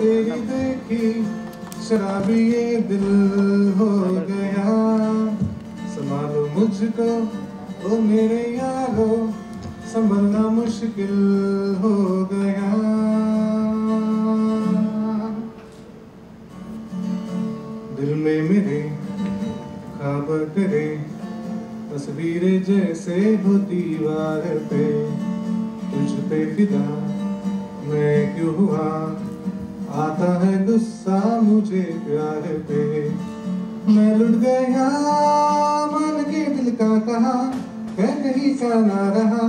तेरी देखी शराबी ये दिल हो गया। संभालो मुझको ओ मेरे यारो, संभलना मुश्किल हो गया। दिल में मेरे ख्वाब करे तस्वीरें जैसे हो दीवार पे, तुझ पे फिदा मैं क्यों हुआ, आता है गुस्सा मुझे प्यार पे। मैं लुट गया मान के दिल का कहा, कह कहीं का ना रहा,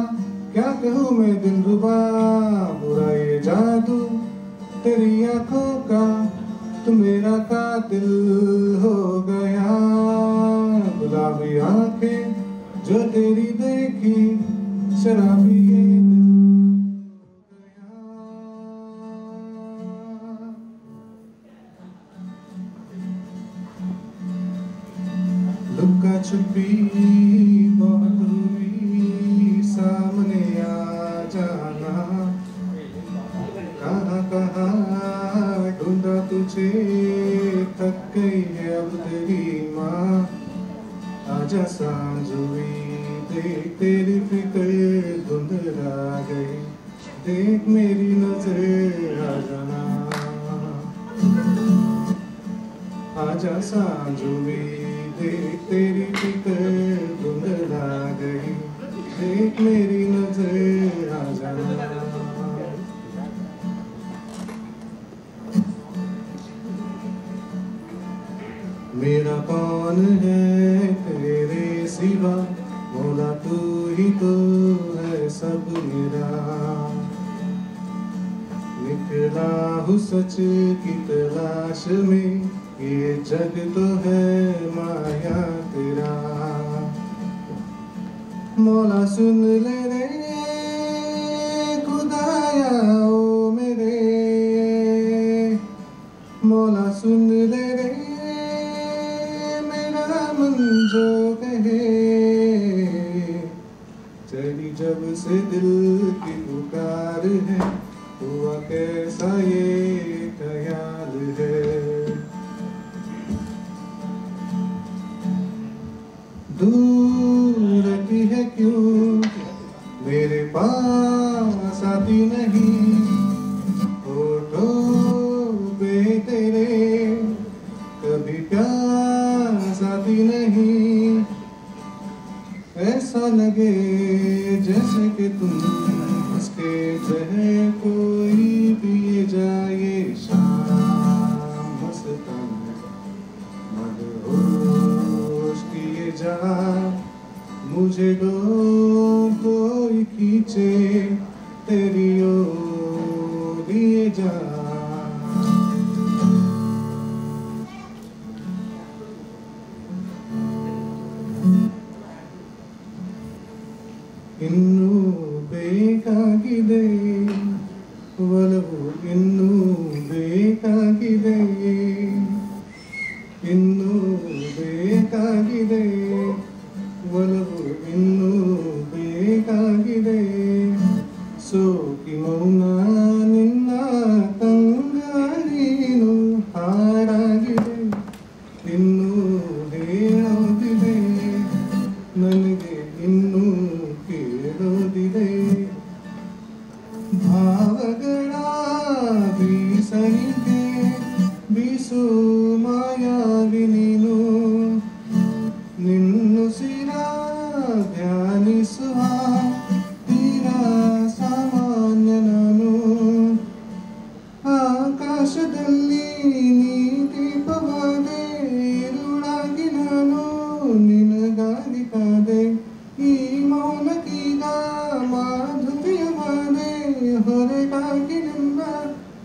क्या कहूँ मैं दिलरुबा। बुरा ये जादू तेरी आंखों का, तू मेरा कातिल हो गया। गुलाबी आंखें जो तेरी देखी शराबी ये दिल हो गया। लुका छुपी बहुत हुई, सामने आ जाना। कहाँ कहाँ ढूंढा तुझे, थक गई है अब तेरी माँ। आजा सांझ हुई देख तेरी फिक्र धुंधला गई, देख मेरी नजर आ जाना। आजा सांझ हुई देख तेरी फिक्र धुंधला गई, देख मेरी नजर आ जाना। मेरा कौन है तेरे सिवा, मौला तू ही तो है सब मेरा। निकला हूँ सच की तलाश में, ये जग तो है माया तेरा। मौला सुन ले रे खुदाया ओ मेरे, मौला सुन ले रे मन जो कहे। चली जब से दिल की पुकार है, हुआ कैसा ये ख्याल है। दूर रहती है क्यों मेरे पास आती नहीं, होठों पे तेरे कभी प्यास आती नहीं। ऐसा लगे जैसे कि तुम इसके जहर कोई पिए जाए। शाम मस्ताना मदहोश किए जा, मुझे दो कोई खींचे तेरी ओर दिए जा। ಇನ್ನೂ ಬೇಕಾಗಿದೆ ಒಲವು, ಇನ್ನೂ ಬೇಕಾಗಿದೆ, ಇನ್ನೂ ಬೇಕಾಗಿದೆ ಒಲವು, ಇನ್ನೂ ಬೇಕಾಗಿದೆ. ಸೋಕಿ ಮೌನ ನಿನ್ನ ತಂಗಾರೀನು ಹಾಡಾಗಿದೆ, ಇನ್ನೂ ಹೇಳೋದಿದೆ ನನಗೆ, ಇನ್ನೂ ಕೇಳೋದಿದೆ. ಭಾವಗಳ ಬೀಸಣಿಗೆ ಬೀಸು ಮಾಯಾವಿ ನೀನು, ನಿನ್ನುಸಿರ ಧ್ಯಾನಿಸುವ ತೀರಾ ಸಾಮಾನ್ಯ ನಾನು. ಆಕಾಶದಲ್ಲಿ ನೀ ದೀಪವಾದೆ, ಇರುಳಾಗಿ ನಾನು ನಿನಗಾಗಿ ಕಾದೆ. ಈ ಮೌನಕ್ಕೀಗ ಮಾಧುರ್ಯವಾದೆ, ಹೊರಗಾಗಿ ನಿನ್ನ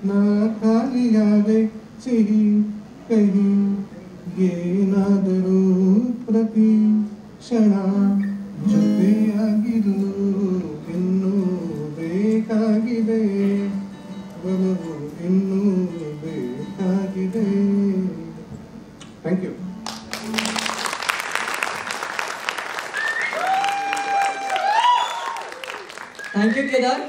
ನಾ ಖಾಲಿಯಾದೆ. ಸಿಹಿ ಕಹಿ ಏನಾದರೂ ಪ್ರತಿ ಕ್ಷಣ ಜೊತೆಯಾಗಿರು, ಇನ್ನೂ ಬೇಕಾಗಿದೆ ಒಲವು, ಇನ್ನೂ ಬೇಕಾಗಿದೆ. Thank you. Thank you Kedar.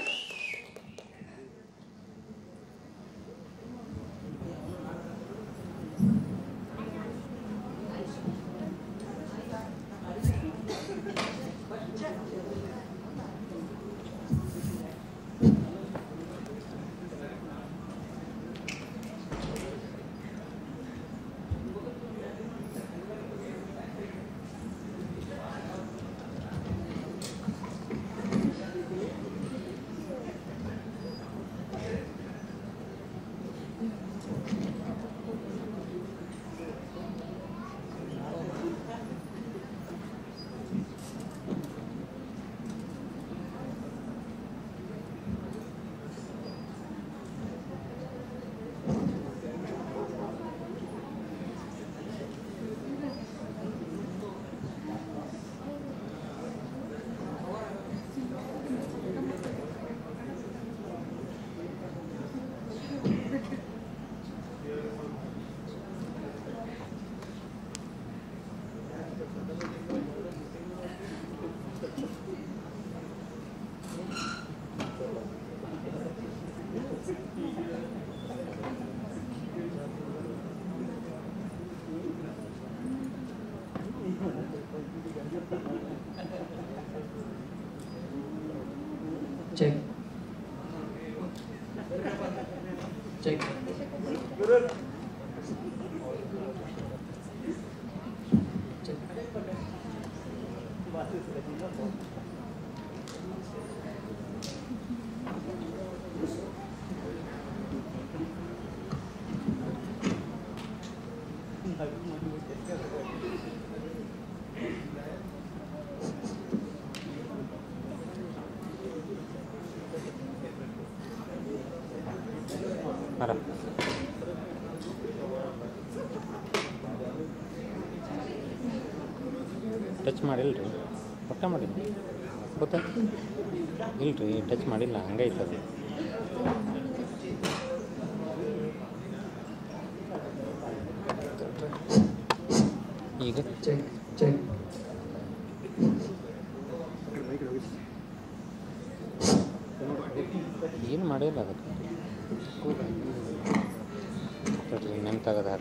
Check check touch ಮಾಡಿಲ್ರಿ ಒಟ್ಟ ಮಾಡಿಲ್ಲ ಗೊತ್ತಾ ಇಲ್ರಿ ಟಚ್ ಮಾಡಿಲ್ಲ ಹಂಗೈತೆ ಅದು ಈಗ ಚೆಕ್ ಚೆಕ್ ಏನು ಮಾಡಿಲ್ಲ ಅದಕ್ಕೆ ನೆನ್ ತೆಗೆದು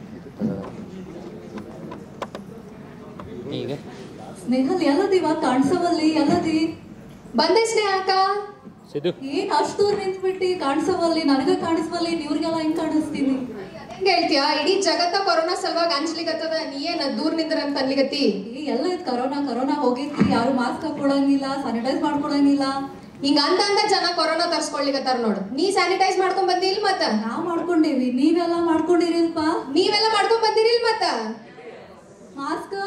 ಈಗ ಸ್ನೇಹಲ್ ಎಲ್ಲದಿವ ಕಾಣಿಸವಲ್ಲಿ ಎಲ್ಲದಿ ಬಂದೆ ಸ್ನೇಹಕ್ಕ. ಸಿದ್ದು ಏನ್ ಅಷ್ಟು ದೂರ ನಿಂತ್ಬಿಟ್ಟಿ ಕಾಣಿಸವಲ್ಲಿ ನನಗೆ ಕಾಣಿಸವಲ್ಲಿ ಇವ್ರಿಗೆಲ್ಲ ಹೆಂಗ್ ಕಾಣಿಸ್ತೀನಿ ಹೆಂಗ್ ಹೇಳ್ತೀಯಾ? ಇಡೀ ಜಗತ್ತ ಕೊರೋನಾ ಸಲುವಾಗಿ ಅಂಜ್ಲಿಗತ್ತದ, ನೀ ಏನ ದೂರ ನಿಂದ್ರ ಅಂತ ಅನ್ಲಿಗತ್ತಿ? ಎಲ್ಲ ಇದ್ ಕರೋನಾ ಹೋಗೈತಿ, ಯಾರು ಮಾಸ್ಕ್ ಹಾಕೊಳಂಗಿಲ್ಲ, ಸ್ಯಾನಿಟೈಸ್ ಮಾಡ್ಕೊಳಂಗಿಲ್ಲ. ಹಿಂಗ ಅಂದ ಜನ ಕೊರೋನಾ ತರ್ಸ್ಕೊಳ್ಲಿಕತ್ತಾರ ನೋಡು. ನೀ ಸ್ಯಾನಿಟೈಸ್ ಮಾಡ್ಕೊಂಡ್ ಬಂದಿಲ್ ಮತ್ತ? ನಾವ್ ಮಾಡ್ಕೊಂಡೇವಿ, ನೀವೆಲ್ಲ ಮಾಡ್ಕೊಂಡಿರಿಲ್ಪ? ನೀವೆಲ್ಲ ಮಾಡ್ಕೊಂಡ್ ಬಂದಿರಿಲ್ ಮತ್ತ? Mask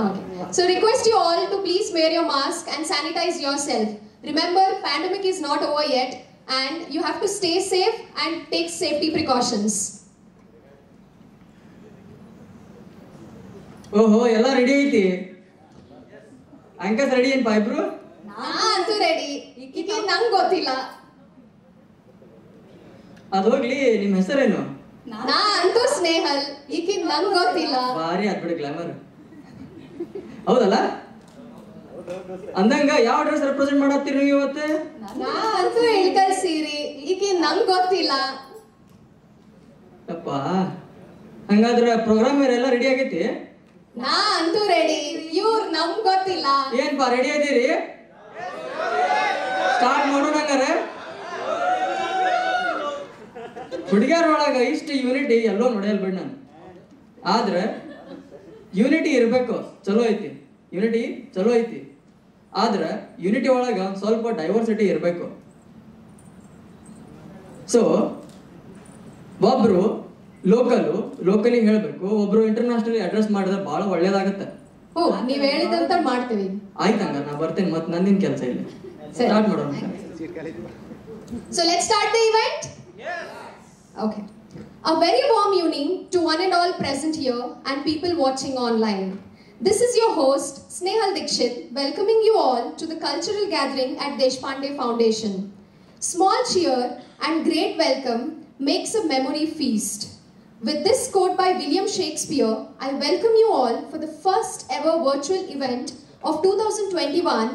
Okay. So request you all to please wear your mask and sanitize yourself. Remember, pandemic is not over yet and you have to stay safe and take safety precautions. ಓಹೋ ಎಲ್ಲ ready ಐತಿ. ಅಂಕಸ್ ready ಏನ್ಪಾ ಇಬ್ರು? ನಾ ಅಂತೂ ready. ಈಗ ನಂಗೆ ಗೊತ್ತಿಲ್ಲ. ಅದು ಹೋಗ್ಲಿ, ನಿಮ್ಮ ಹೆಸರೇನು? ನಾ ಅಂತೂ ಸ್ನೇಹಲ್. ಈಗ ನಂಗೆ ಗೊತ್ತಿಲ್ಲ. ಭಾರಿ ಆದ್ಬಿಡಿ ಗ್ಲಾಮರ್. ಹೌದಲ್ಲ? ಅಂದಂಗ ಯಾವ ಡ್ರೆಸ್ ರೆಪ್ರೆಸೆಂಟ್ ಮಾಡತ್ತೀರಿ ನೀವು ಇವತ್ತು? ನಾ ಅಂತೂ ಇಳ್ಕಲ್ ಸೀರೆ. ಈಗ ನಂಗೆ ಗೊತ್ತಿಲ್ಲ. ಅಪ್ಪ, ಹಂಗಾದ್ರೆ ಪ್ರೋಗ್ರಾಮ್ ಎಲ್ಲ ರೆಡಿ ಆಗೈತಿ? ನಾ ಅಂತೂ ರೆಡಿ. ಇವ್ರು ನಮ್ಗೆ ಗೊತ್ತಿಲ್ಲ. ಏನ್ಪಾ ರೆಡಿ ಇದೀರಿ? ಸ್ಟಾರ್ಟ್ ಮಾಡೋಣ ಹಂಗಾರೆ. ಹುಡುಗಿಯರ ಒಳಗ ಇಷ್ಟು ಯೂನಿಟಿ ಎಲ್ಲೋ ನೋಡಿಯಲ್ ಬಿಡ್ ನಾನು. ಆದ್ರೆ ಯೂನಿಟಿ ಇರಬೇಕು, ಚಲೋ ಐತಿ. ಯೂನಿಟಿ ಚಲೋ ಐತಿ, ಆದ್ರೆ ಯೂನಿಟಿ ಒಳಗ ಸ್ವಲ್ಪ ಡೈವರ್ಸಿಟಿ ಇರಬೇಕು. ಸೊ ಒಬ್ರು ಲೋಕಲಿ ಹೇಳ್ಬೇಕು, ಒಬ್ರು ಇಂಟರ್ನ್ಯಾಷನಲ್ ಅಡ್ರೆಸ್ ಮಾಡಿದ್ರೆ ಬಹಳ ಒಳ್ಳೇದಾಗತ್ತೆ. ಓ, ನೀವ್ ಹೇಳಿದಂತ ಮಾಡ್ತೀವಿ. ಆಯ್ತಂಗ ನಾ ಬರ್ತೇನೆ, ಮತ್ತೆ ನಂದಿನ ಕೆಲಸ ಇಲ್ಲ. ಸ್ಟಾರ್ಟ್ ಮಾಡೋಣ. So let's start the event? Okay. A very warm evening to one and all present here and people watching online. This is your host, Snehal Dikshit, welcoming you all to the cultural gathering at Deshpande Foundation. Small cheer and great welcome makes a memory feast. With this quote by William Shakespeare, I welcome you all for the first ever virtual event of 2021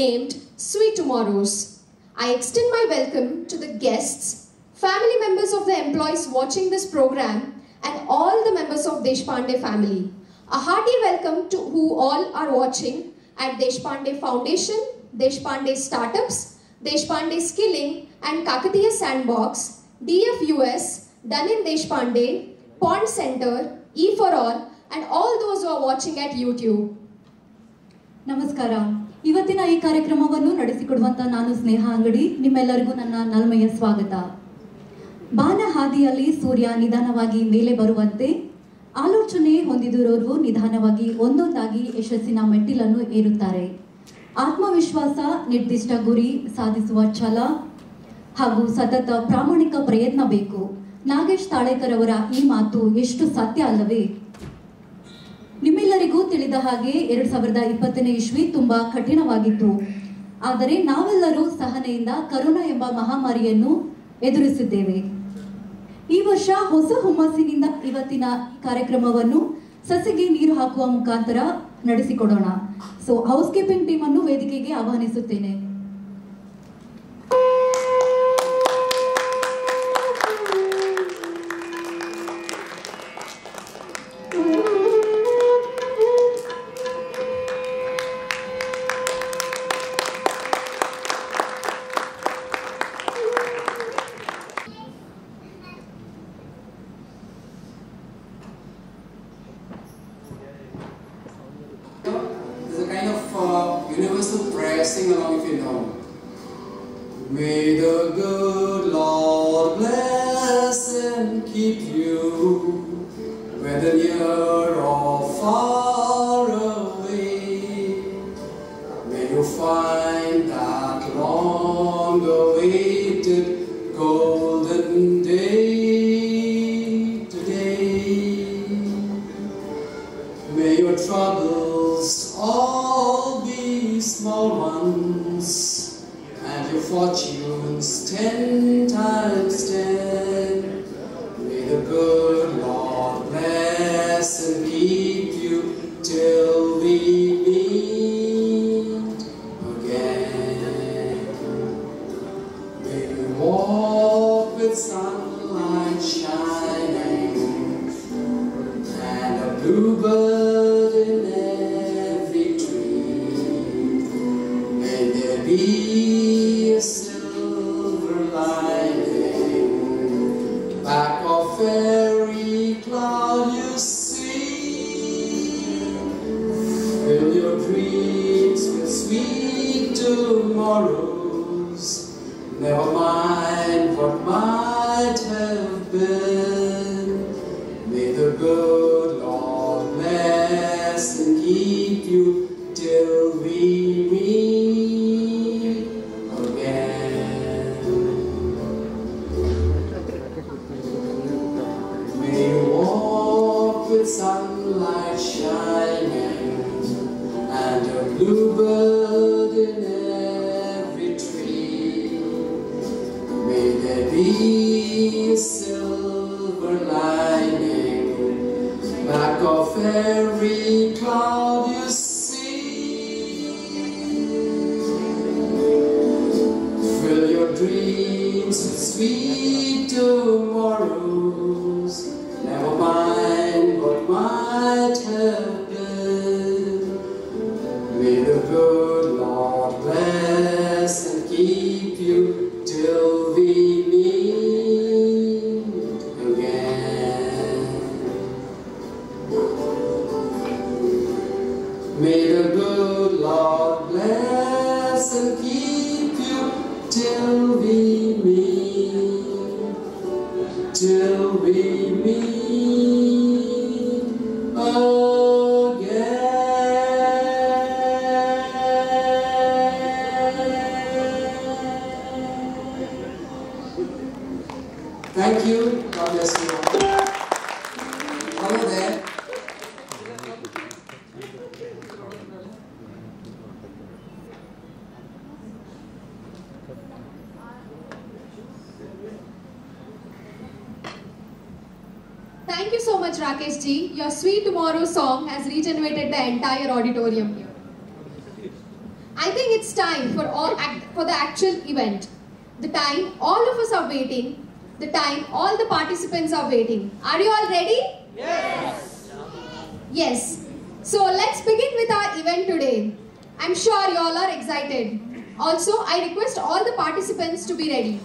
named Sweet Tomorrows. I extend my welcome to the guests, family members of the employees watching this program and all the members of Deshpande family. A hearty welcome to who all are watching at Deshpande Foundation, Deshpande Startups, Deshpande Skilling and Kakatiya Sandbox, DFUS, Danin Deshpande, Pond Center, E for All and all those who are watching at YouTube. ನಮಸ್ಕಾರ. ಇವತ್ತಿನ ಈ ಕಾರ್ಯಕ್ರಮವನ್ನು ನಡೆಸಿಕೊಡುವಂತ ನಾನು ಸ್ನೇಹ ಅಂಗಡಿ. ನಿಮ್ಮೆಲ್ಲರಿಗೂ ನನ್ನ ನಲ್ಮೆಯ ಸ್ವಾಗತ. ಬಾನ ಹಾದಿಯಲ್ಲಿ ಸೂರ್ಯ ನಿಧಾನವಾಗಿ ಮೇಲೆ ಬರುವಂತೆ ಆಲೋಚನೆ ಹೊಂದಿದವರು ನಿಧಾನವಾಗಿ ಒಂದೊಂದಾಗಿ ಯಶಸ್ಸಿನ ಮೆಟ್ಟಿಲನ್ನು ಏರುತ್ತಾರೆ. ಆತ್ಮವಿಶ್ವಾಸ, ನಿರ್ದಿಷ್ಟ ಗುರಿ ಸಾಧಿಸುವ ಛಲ ಹಾಗೂ ಸತತ ಪ್ರಾಮಾಣಿಕ ಪ್ರಯತ್ನ ಬೇಕು. ನಾಗೇಶ್ ತಾಳೇಕರ್ ಅವರ ಈ ಮಾತು ಎಷ್ಟು ಸತ್ಯ ಅಲ್ಲವೇ? ನಿಮ್ಮೆಲ್ಲರಿಗೂ ತಿಳಿದ ಹಾಗೆ 2020ನೇ ಇಸ್ವಿ ತುಂಬಾ ಕಠಿಣವಾಗಿತ್ತು. ಆದರೆ ನಾವೆಲ್ಲರೂ ಸಹನೆಯಿಂದ ಕರೋನಾ ಎಂಬ ಮಹಾಮಾರಿಯನ್ನು ಎದುರಿಸಿದ್ದೇವೆ. ಈ ವರ್ಷ ಹೊಸ ಹುಮ್ಮಸ್ಸಿನಿಂದ ಇವತ್ತಿನ ಕಾರ್ಯಕ್ರಮವನ್ನು ಸಸಿಗೆ ನೀರು ಹಾಕುವ ಮುಖಾಂತರ ನಡೆಸಿಕೊಡೋಣ. ಸೊ ಹೌಸ್ ಕೀಪಿಂಗ್ ಟೀಮ್ ಅನ್ನು ವೇದಿಕೆಗೆ ಆಹ್ವಾನಿಸುತ್ತೇನೆ. song if you know. May the good Lord bless and keep you, whether near or far away. May you find that long-awaited golden day today. May your troubles all be small ones, and your fortunes 10 times 10. May the good Lord bless and keep you till we meet again. May you walk with sunlight shining and a bluebird in every tree. May there be a silver lining back of every cloud you see. Fill your dreams with sweet tomorrows, never mind what might have been. May the good Lord bless and keep you till we meet again. May you walk with sunlight shining and a bluebird in every tree. May there be a silver lining back of every cloud you see. Fill your dreams with sweet tomorrows, never mind what might have been. May the good Lord bless and keep you till we meet again. May the good Lord bless and keep you till we meet again. Thank you. God bless you all. Hello there. Thank you so much, Rakesh ji. Your Sweet Tomorrow song has regenerated the entire auditorium here. I think it's time for the actual event. The time all of us are waiting. The time all the participants are waiting. Are you all ready? Yes. Yes. So let's begin with our event today. I'm sure you all are excited. Also, I request all the participants to be ready.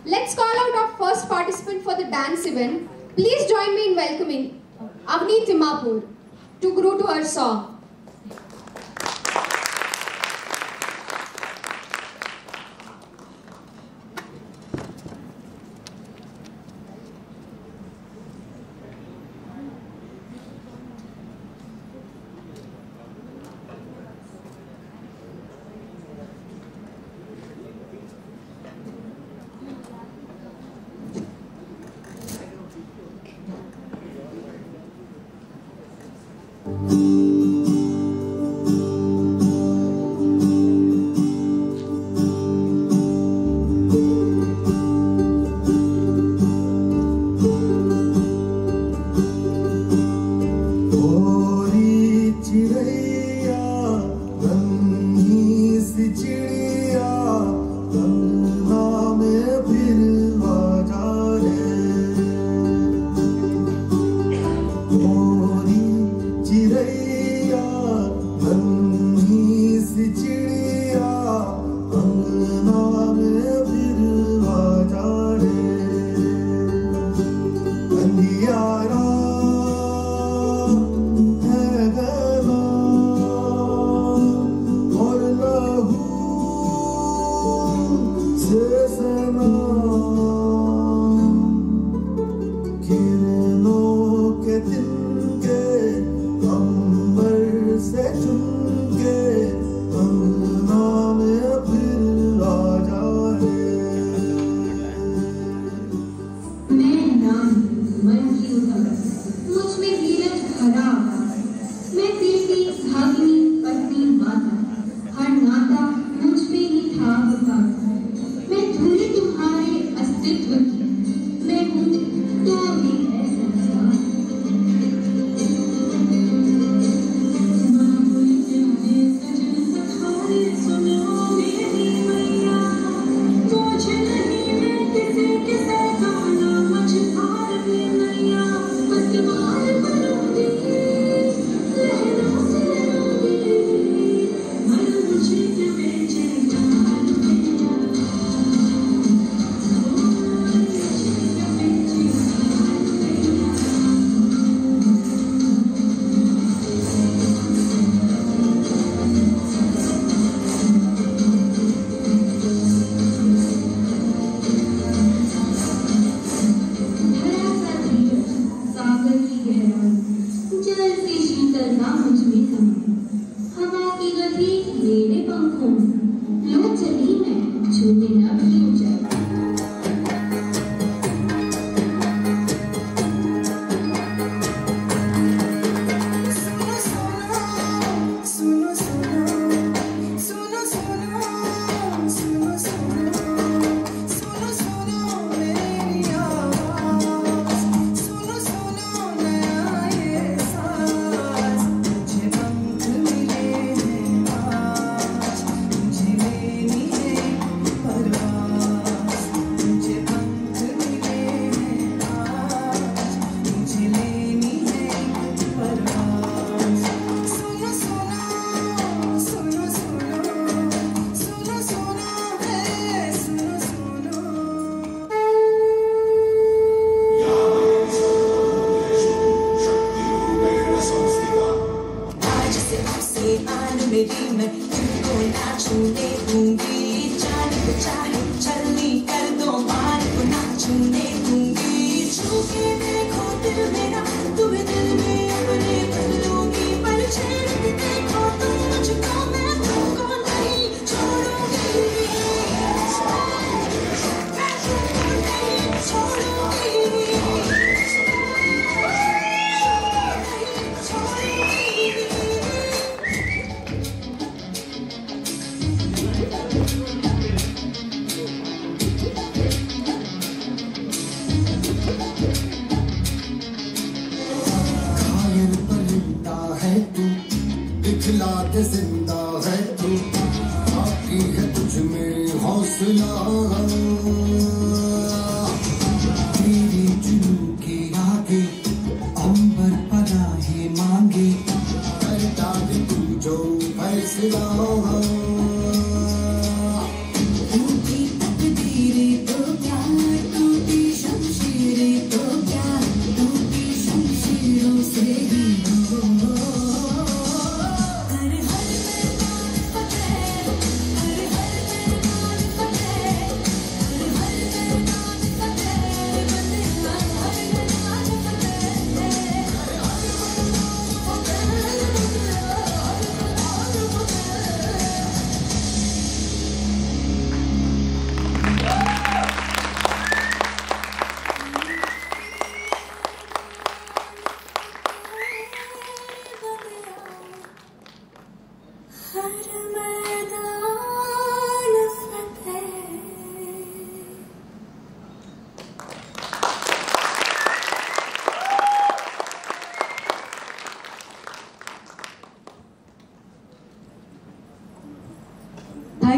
Let's call out our first participant for the dance event. Please join me in welcoming Avni Timapur to groove to her song.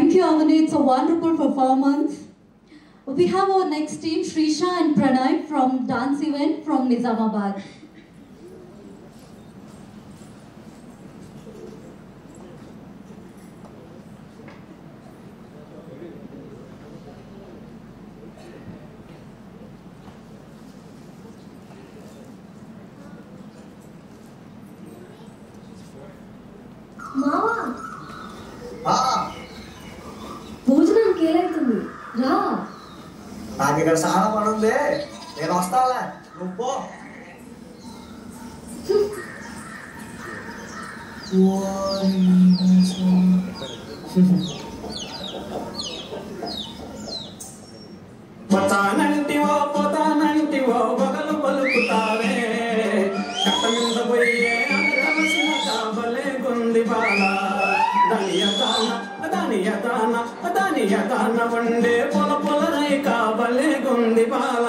Thank you, Avani. It's a wonderful performance. We have our next team, Shrisha and Pranay from Dance Event from Nizamabad. భోజనం కేలైతుంది రా. నాకు ఇక్కడ చాలా పని ఉంది, నేను వస్తాలే, నువ్వు పో. పోతానంటివో పోతానంటివో పగలు పలుకుతావే, కట్ట మీద పోయే అనగలసిన కాబలే గుంది బాల. దాని యదాన వండే పొల పొలరై కాబలే గుంది బాల.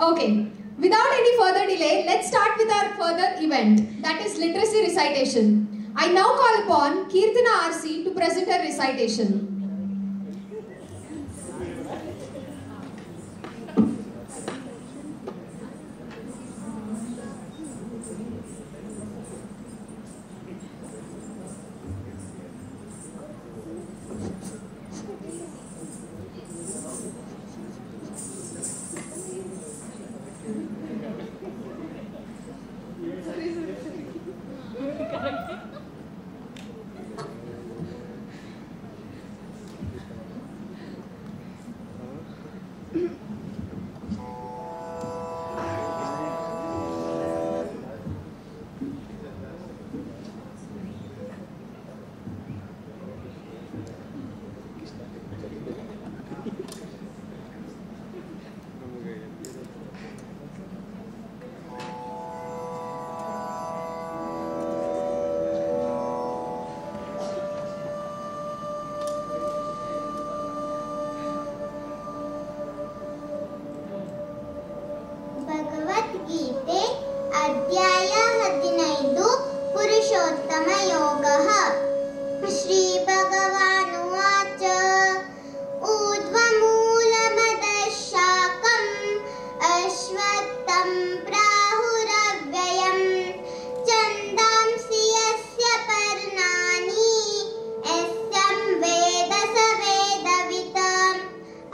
Okay, without any further delay, let's start with our further event, that is literacy recitation. I now call upon Kirtana RC to present her recitation. Bhagavad Gita ಅಧ್ಯಾಯ 15 ಪುರುಷೋತ್ತಮ ಯೋಗಃ ಶ್ರೀ ಭಗವಾನುವಾಚ ಊರ್ಧ್ವಮೂಲಮದಃ ಅಶ್ವತ್ಥಂ ಪ್ರಾಹುರವ್ಯಯಂ ಛಂದಾಂಸಿ ಯಸ್ಯ ಪರ್ಣಾನಿ ಯಸ್ಯಂ ವೇದ ಸ ವೇದವಿತಾಂ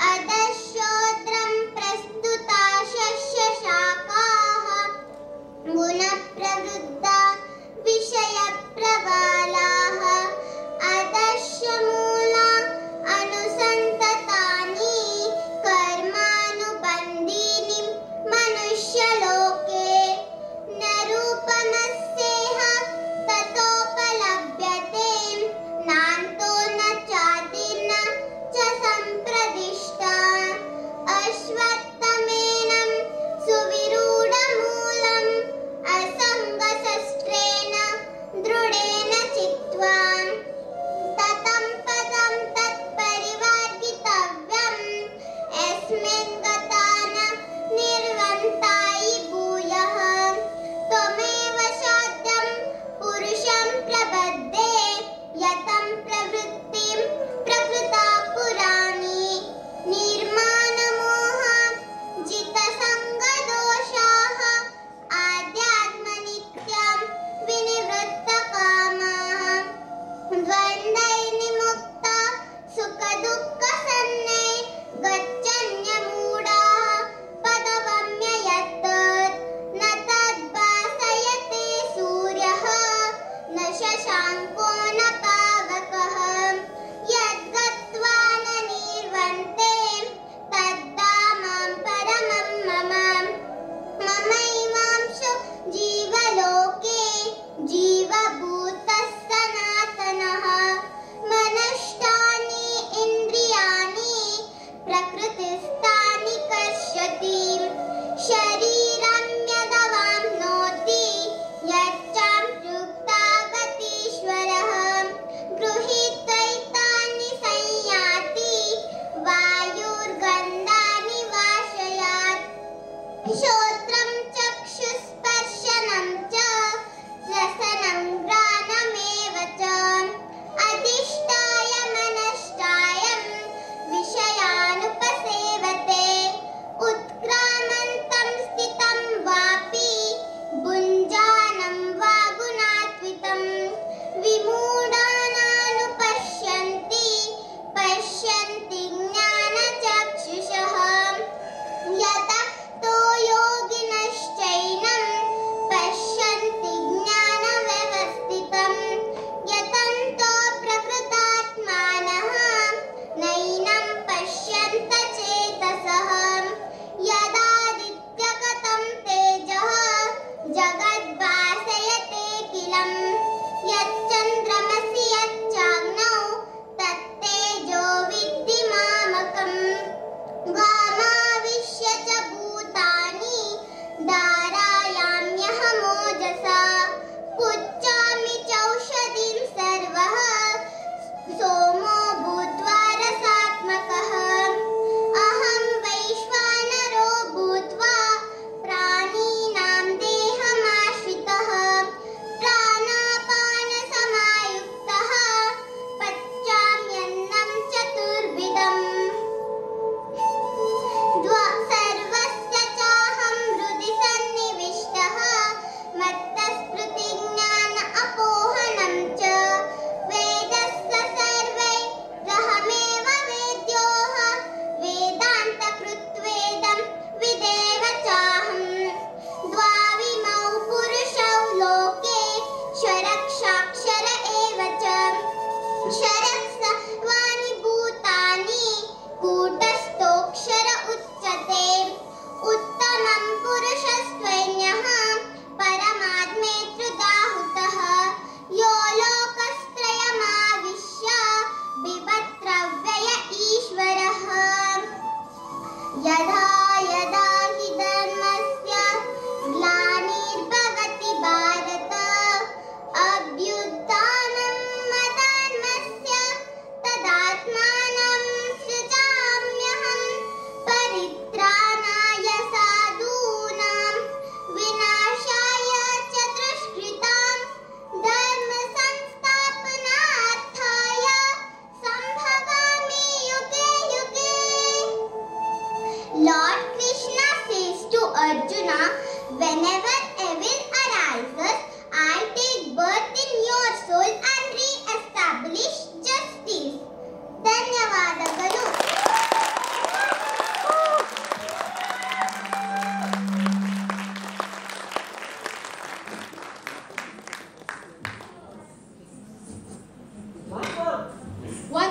ಅಧಃಶೋತ್ರಂ ಪ್ರಸ್ತುತಾ ಶಸ್ಯ ಶಾಖಾಃ ಗುಣ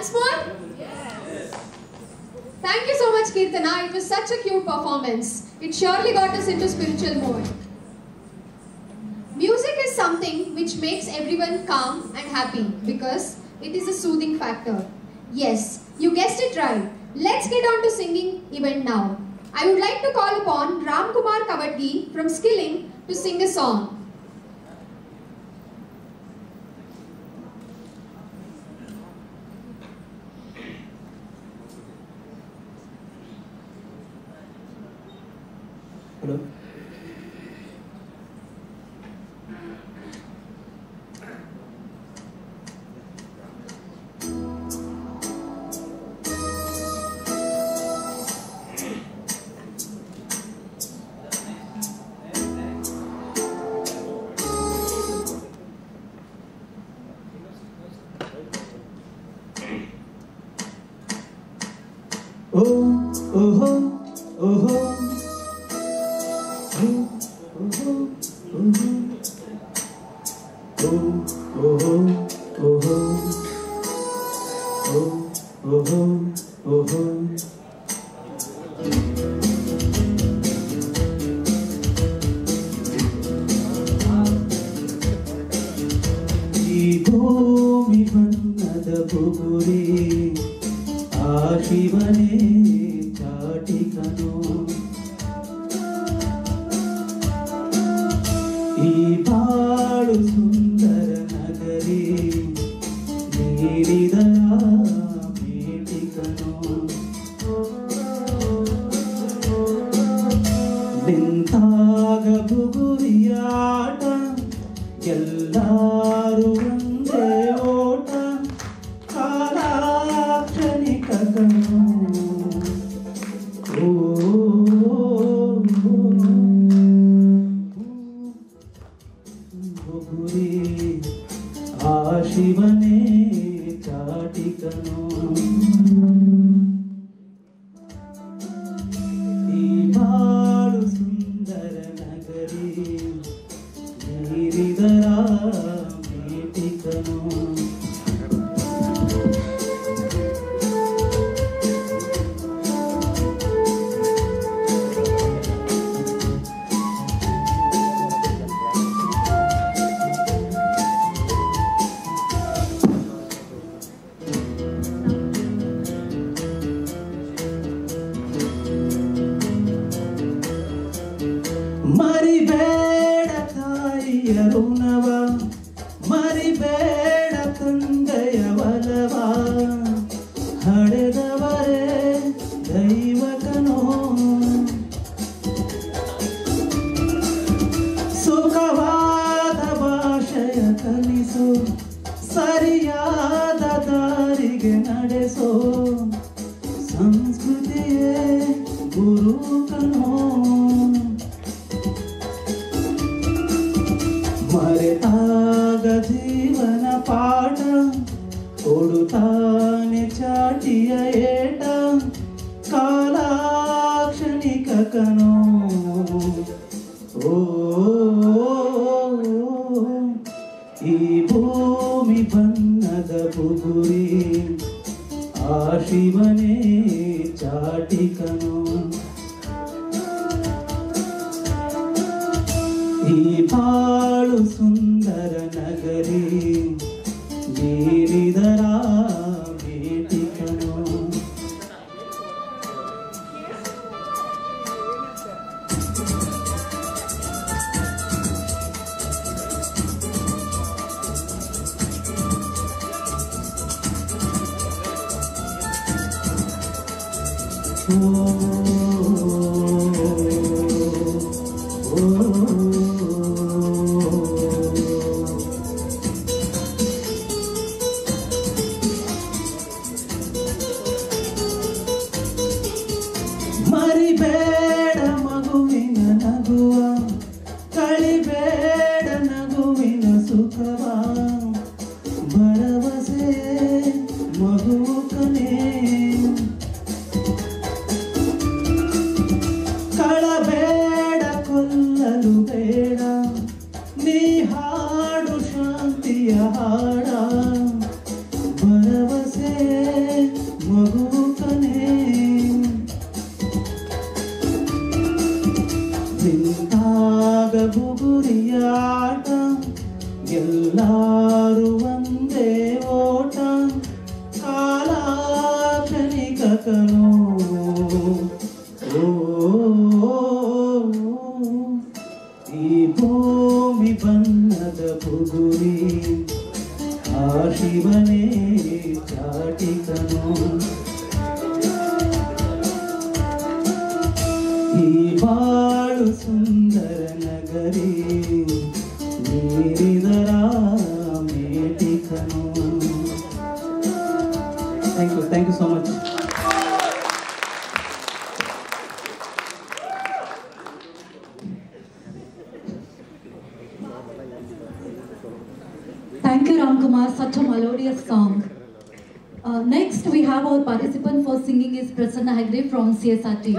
Once more? Yes. Thank you so much, Kirtana. It was such a cute performance. It surely got us into spiritual mode. Music is something which makes everyone calm and happy because it is a soothing factor. Yes, you guessed it right. Let's get on to singing event now. I would like to call upon Ram Kumar Kavadgi from Skilling to sing a song. Hello. Oh, oh, oh, oh. ಭೂಮಿ ಬಣ್ಣದ ಬುಗುರಿ ಆ ಶಿವನೇ ಚಾಟಿಕನು ಈ ಬಾಳು ಸುಂದರ ನಗರಿ ನೀಡಿದ ಮೇಟಿಕನು ನಿಂತಾಗ ಬುಗುರಿಯಾಟ ಎಲ್ಲಾರು ಒಂದೇ ಓಟ ಕಾಲಾಕ್ಷಣಿಕನು ಬುಗುರಿ ಆ ಶಿವನೇ ಚಾಟಿಕನು ಈ ಬಾಳು ಸುಂದರ ನಗರಿ ನೀರಿದರ ಮೇಟಿಕನು ಮರಿಬೇಡ ತಾಯಿಯ ಋಣವ ಮರಿಬೇಡ ತಂದೆಯ ಒಲವ ಹಡೆದವರೇ ದೈವಕನೋ ಸುಖವಾದ ಭಾಷೆಯ ಕಲಿಸು ಸರಿಯಾದ ದಾರಿಗೆ ನಡೆಸೋ ಸಂಸ್ಕೃತಿಯೇ ಗುರುಕನೋ ಮರೆತಾಗ ಜೀವನ ಪಾಠ ಕೊಡುತ್ತಾನೆ ಚಾಟಿಯ ಏಟ ಕಾಲಾಕ್ಷಣಿಕನೋ ಓ ಈ ಭೂಮಿ ಬಣ್ಣದ ಬುಗುರಿ ಆ ಶಿವನೇ ಚಾಟಿಕನು ಈ ಬಾಳು ಸುಂದರ ನಗರಿ ಬೀರಿದರ ಮೇಟಿಕನು ಮರಿಬೇಡ ಮಗುವಿನ ನಗುವ ಕಳಿಬೇಡ ನಗುವಿನ ಸುಖವ ಭರವಸೆ ಮಗು ಕನೇ ಚಾಟಿಕನೋ ಈ ಭೂಮಿ ಬಣ್ಣದ ಪುಗುರಿ ಆ ಶಿವನೇ ಚಾಟಿಕನೋ ಈ ಬಾಳು ಸುಂದರ ನಗರಿ ನೀರಿದರ ಮೇಟಿಕನೋ. Thank you so much. Thank you, Ramkumar. Such a melodious song. Next, we have our participant for singing is Prasanna Hegde from CSR team.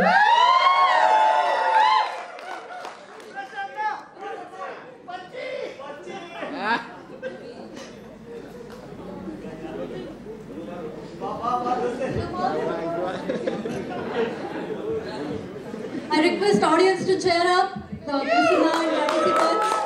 I request audience to cheer up the Prasanna participants.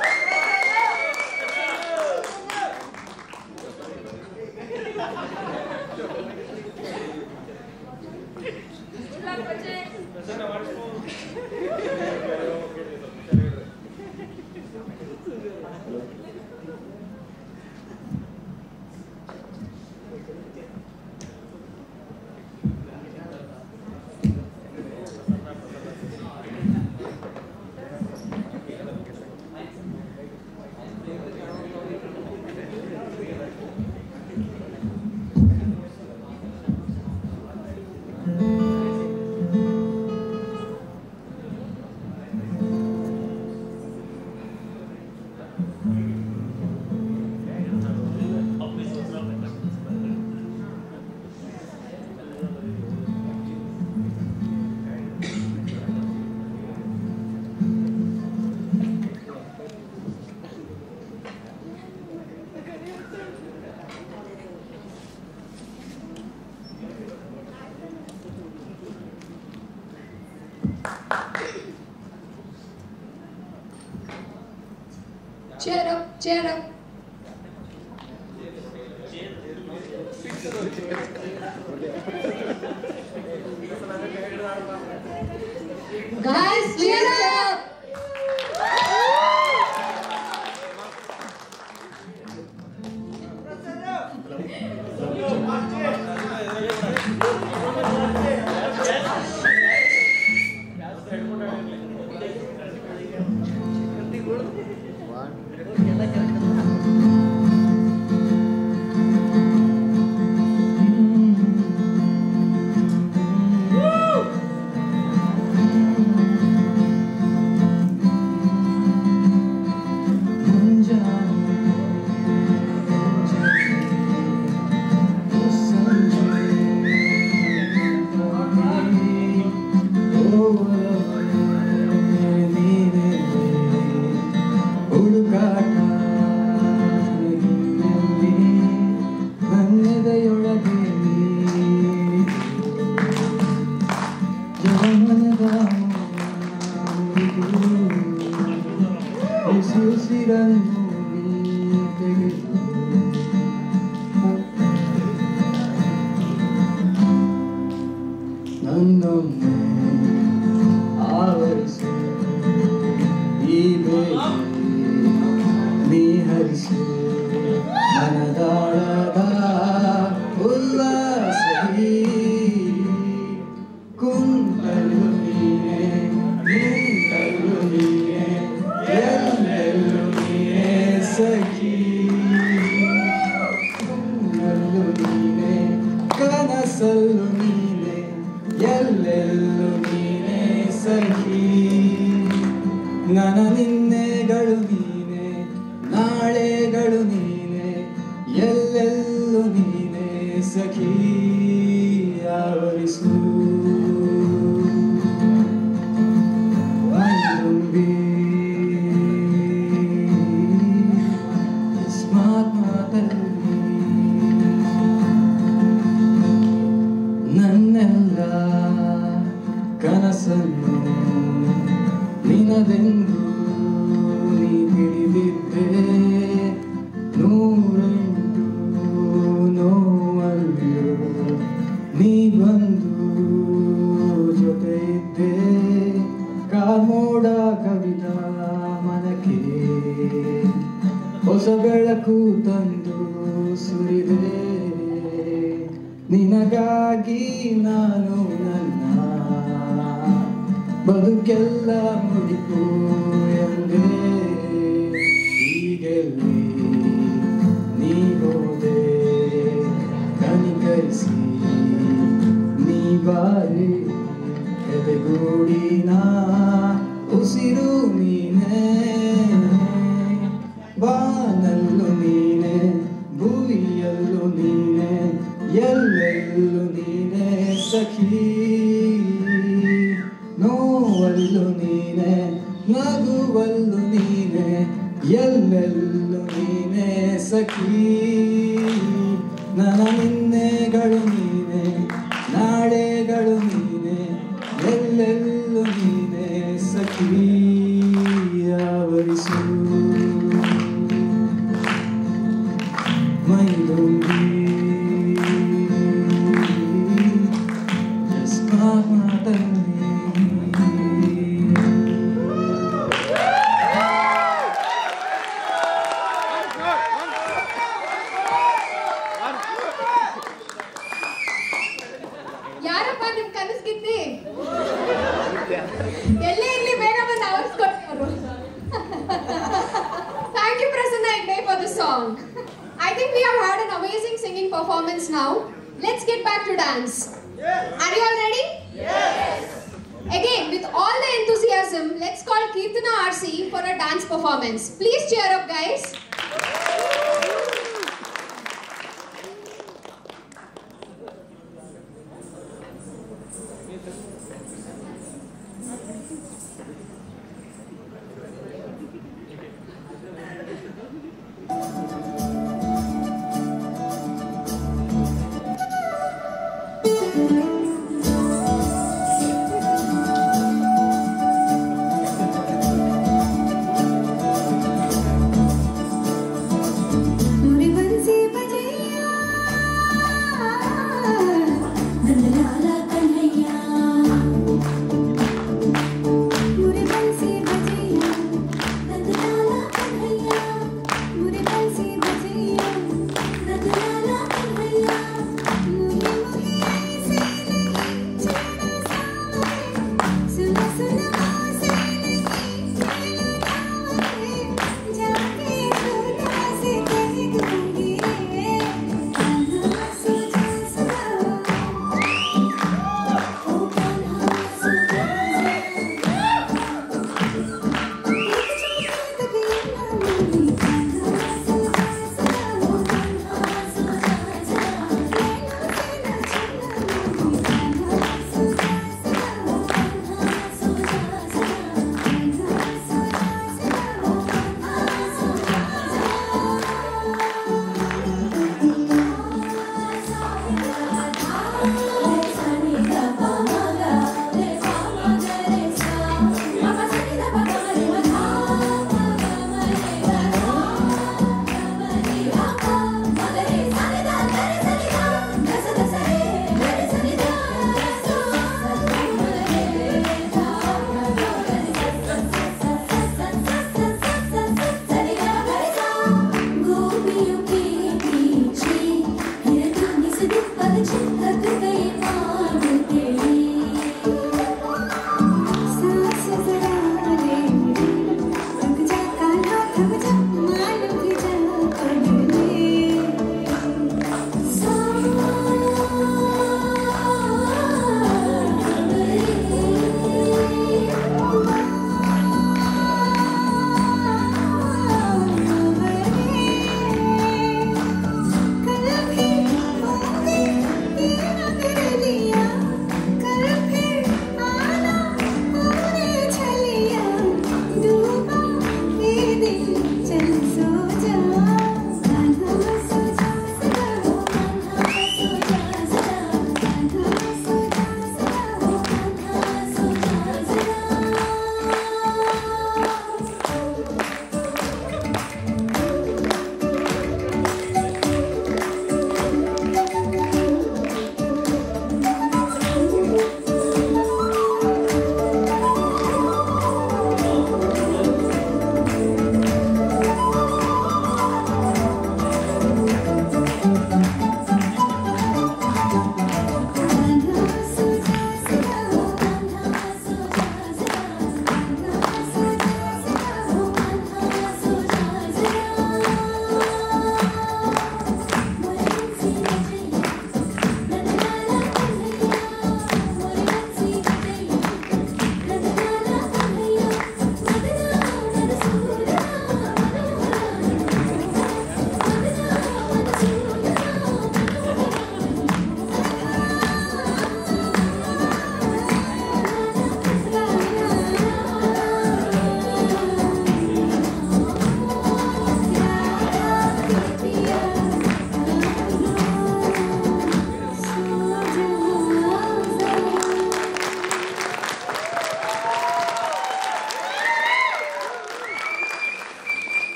Cheer up, cheer up. Guys, cheer up. ನೀ ಬಂದು ನಿನಗಾಗಿ ನಾನು ನನ್ನ ಬದುಕೆಲ್ಲ ಮುಡಿಪು ಎಂದೇ ಹೀಗೆಲ್ಲಿ ನೀ ಹೋದೆ ಕನಿಕರಿಸಿ ನೀ ಬಾರಿ ಎದೆಗೂಡಿನ ಉಸಿರು ನೀನೇ ಬಾನಲ್ಲು ನೀನೆ ಭುವಿಯಲ್ಲು ನೀನೆ ಎಲ್ಲೆಲ್ಲೂ ನೀನೆ ಸಖಿ ನೋವಲ್ಲು ನೀನೆ ನಗುವಲ್ಲು ನೀನೆ ಎಲ್ಲೆಲ್ಲೂ ನೀನೆ ಸಖಿ ನನ್ನ ನಿನ್ನೆಗಳು ನೀನೆ ನಾಳೆಗಳು ನೀನೆ ಎಲ್ಲೆಲ್ಲೂ ನೀನೆ ಸಖಿ ಆವರಿಸು ಮೈಲುಂಗಿ ಯಾರಪ್ಪ ನಿಮ್ ಕನಸ್ಗಿತ್ತಿ ಎಲ್ಲೇ ಇರ್ಲಿ ಬೇಗ ಬಂದು ಆವರಿಸ್ಕೊಟ್ಟವರು. Thank you Prasanna Hegde for the song. I think we have had an amazing singing performance now. Let's get back to dance. Are you all ready? Yes. Again, with all the enthusiasm, let's call Keerthana RC for a dance performance. Please cheer up, guys.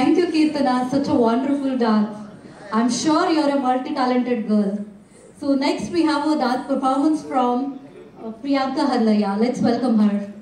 Thank you, Kirtana. Such a wonderful dance. I'm sure you're a multi-talented girl. So next we have a dance performance from Priyanka Harlaya. Let's welcome her.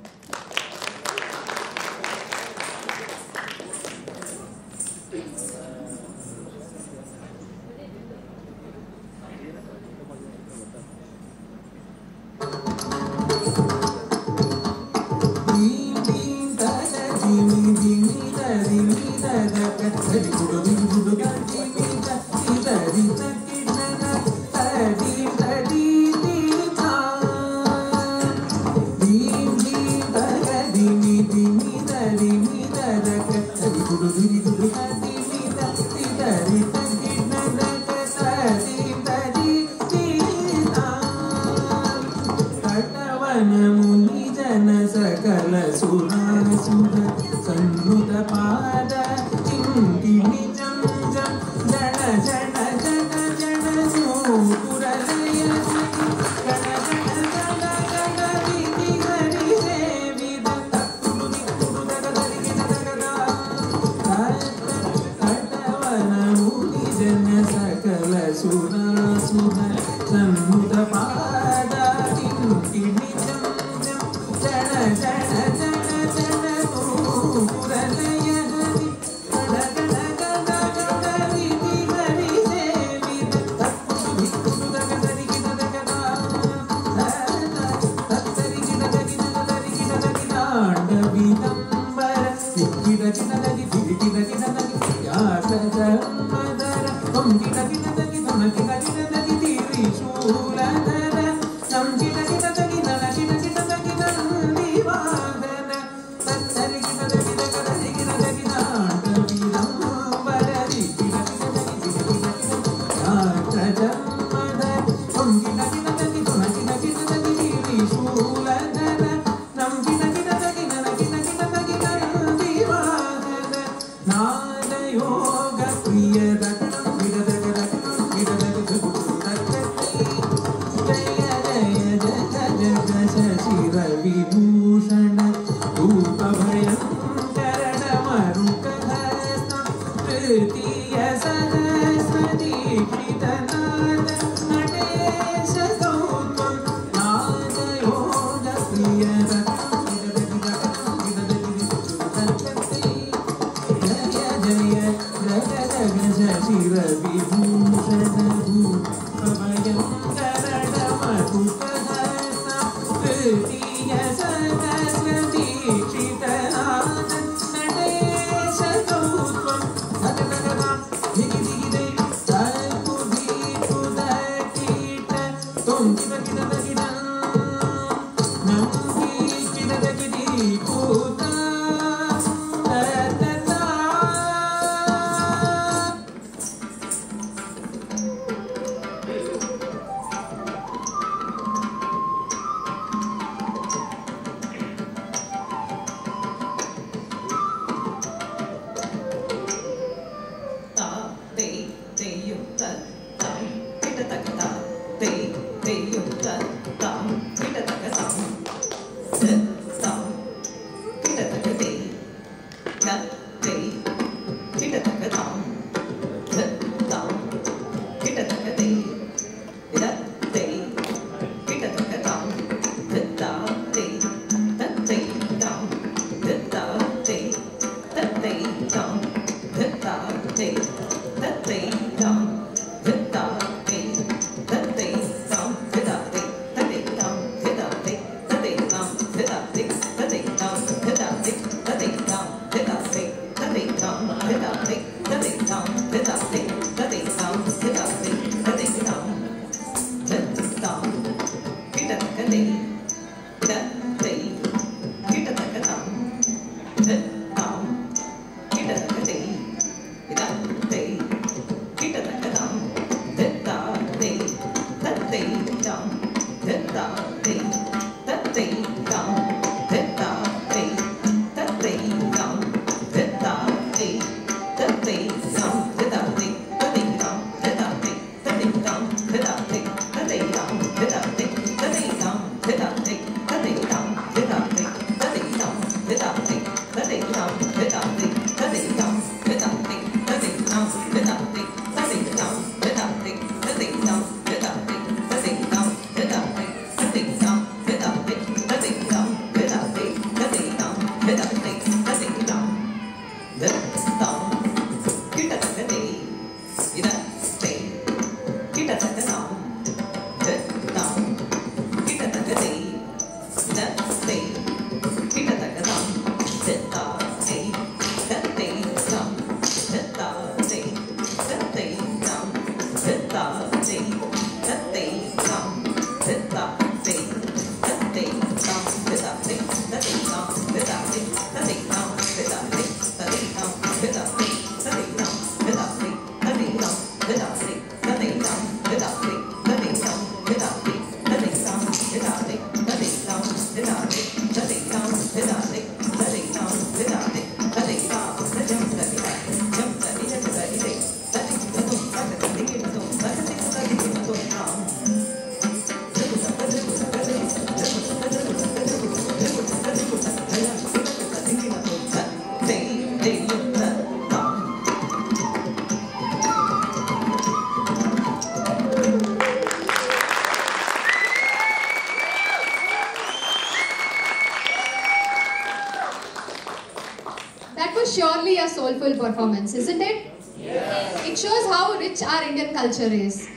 soulful performance, isn't it? Yes. It shows how rich our Indian culture is.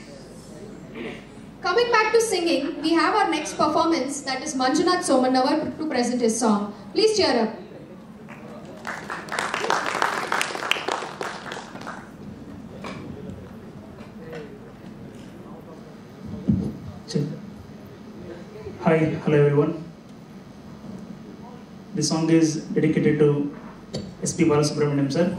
Coming back to singing, we have our next performance, that is Manjunath Somanavar to present his song. Please cheer up. Hi, hello everyone. This song is dedicated to S.P. Balasubramaniam sir.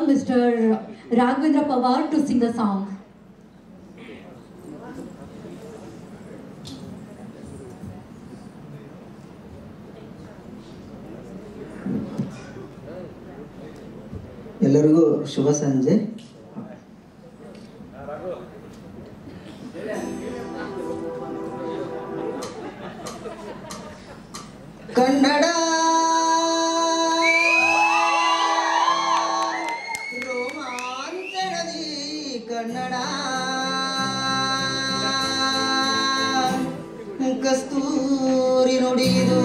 Mr. Raghavendra Pawar to sing a song. ಎಲ್ಲರಿಗೂ ಶುಭ ಸಂಜೆ. ಕನ್ನಡ ರೋಮಾಂಚನದಿ ಕನ್ನಡ ಕಸ್ತೂರಿ ನುಡಿದು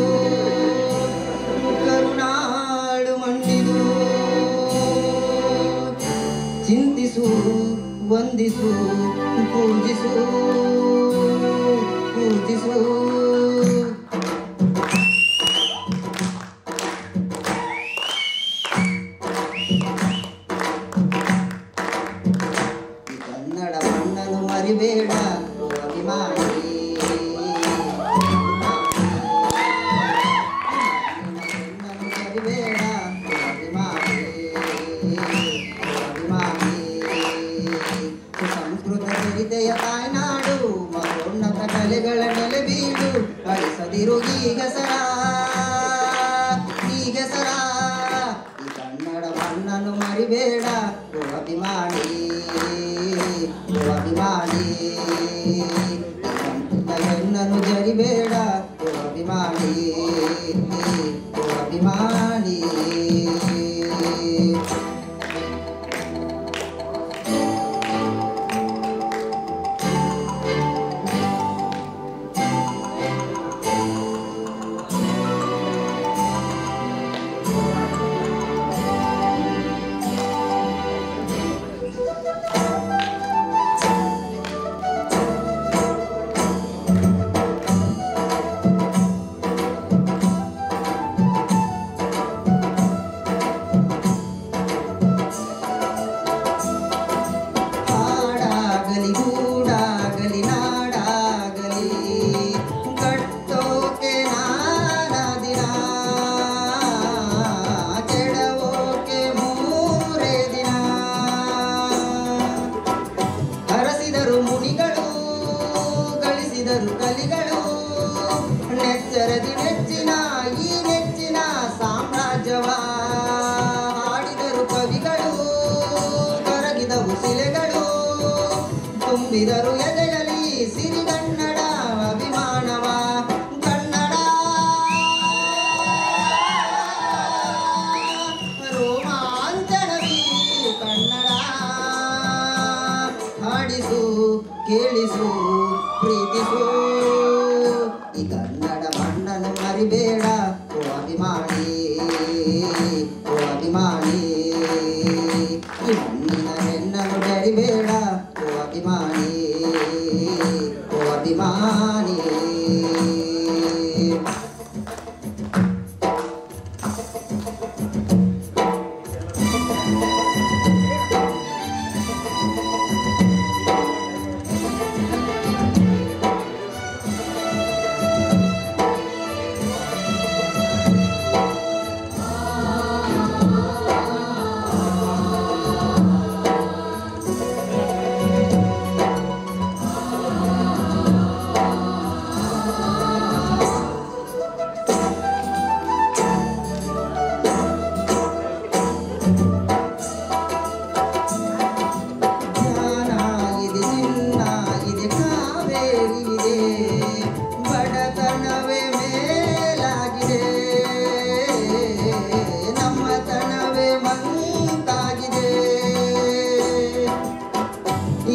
ಕರುಣಾಳು ಮಣ್ಣಿದು ಚಿಂತಿಸು ವಂದಿಸು ಪೂಜಿಸು ಪೂಜಿಸು ಕನ್ನಡ ಮಣ್ಣನ್ನು ಮರಿಬೇಡ ಅಭಿಮಾನಿ ಮರಿಬೇಡ ಅಭಿಮಾನಿ ಅಭಿಮಾನಿ ಸಂಸ್ಕೃತ ಚರಿತೆಯ ತಾಯ್ನಾಡು ಮಹೋನ್ನತ ಕಲೆಗಳ ನೆಲೆಬೀಡು ಅಳಿಸದಿರು ಈಗಸರ ಈಗಸರ ಈ ಕನ್ನಡ ಮಣ್ಣನ್ನು ಮರಿಬೇಡ ಅಭಿಮಾನಿ ಅಭಿಮಾನಿ ಹೆಣ್ಣನ್ನು ಜರಿಬೇಡ ಅಭಿಮಾನಿ ಅಭಿಮಾನಿ ಹಾಡಾಗಲಿ ಗೂಡಾಗಲಿ ನಾಡಾಗಲಿ ಕಟ್ಟೋಕೆ ನಾನಾ ದಿನ ಕೆಡವೋಕೆ ಮೂರೇ ದಿನ ಹರಸಿದರು ಮುನಿಗಳು ಗಳಿಸಿದರು ಕಲಿಗಳು ನೆಚ್ಚರದಿ ನೆಚ್ಚಿನ ಈ ನೆಚ್ಚಿನ ಸಾಮ್ರಾಜ್ಯವ ಹಾಡಿದರು ಕವಿಗಳು ಕರಗಿದವು ಶಿಲೆಗಳು ತುಂಬಿದರು ಎದೆಯಲಿ ಸಿರಿಗನ್ನಡ ಅಭಿಮಾನವ ಕನ್ನಡ ರೋಮಾಂಚನವಿ ಕನ್ನಡ ಹಾಡಿಸು ಕೇಳಿಸು ಪ್ರೀತಿಸು ಈ ಕನ್ನಡ ಮಣ್ಣನ್ನು ಮರಿಬೇಡ ಓ ಅಭಿಮಾನಿ ಓ ಅಭಿಮಾನಿ ಈ ಮಣ್ಣಿನ ಹೆಣ್ಣನ್ನು ಬೆರಿಬೇಡ ಓ ಅಭಿಮಾನಿ ಓ ಅಭಿಮಾನಿ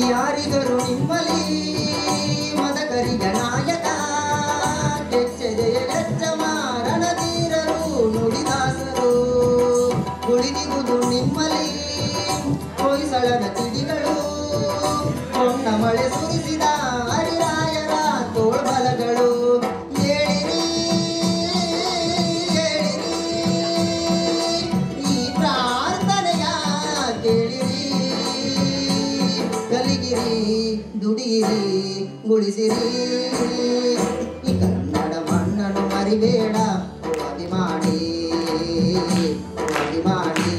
ಯಾರಿಗರು ನಿಮ್ಮಲಿ ಮದಕರಿಗ ನಾಯಕ ಕೆಚ್ಚೆದೆಯ ಗೆಚ್ಚಮ ರಣಧೀರರು ನುಡಿದಾಸರು ಕುಳಿದಿಗುದು ನಿಮ್ಮಲಿ ಹೊಯ್ಸಳದ ಕಿಡಿಗಳು ಹೊನ್ನ ಮಳೆ ಸುರಿಸಿದ ಹರಿರಾಯರ ತೋಳ್ಬಲಗಳು ಹೇಳಿರಿ ಹೇಳಿರಿ ಈ ಪ್ರಾರ್ಥನೆಯ ಕೇಳಿರಿ ಕಲಿಗಿರಿ ದುಡಿಯಿರಿ ಉಳಿಸಿರಿ ಈ ಕನ್ನಡ ಮಣ್ಣನ್ನು ಮರಿಬೇಡ ಅಭಿಮಾನಿ ಅಭಿಮಾನಿ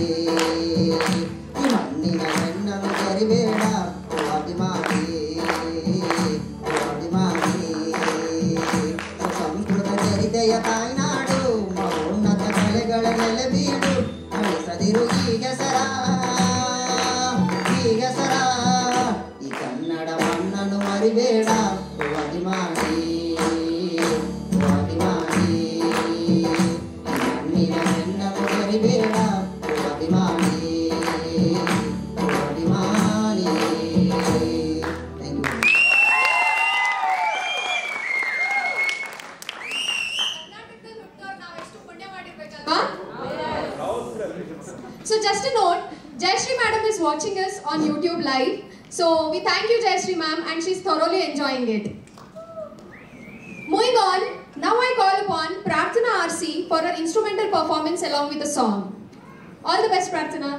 ಮಣ್ಣನ್ನು ಮರಿಬೇಡ ಓ ಅಭಿಮಾನಿ ಓ ಅಭಿಮಾನಿ ಮಣ್ಣಿನ ಹೆಣ್ಣನ್ನು ಮರಿಬೇಡ ಓ ಅಭಿಮಾನಿ ಓ ಅಭಿಮಾನಿ. Thank you. So just a note, Jayashree madam is watching us on YouTube live. So we thank you Jayashree ma'am and she's thoroughly enjoying it. Moving on, now I call upon Prarthana RC for her instrumental performance along with the song. All the best Prarthana.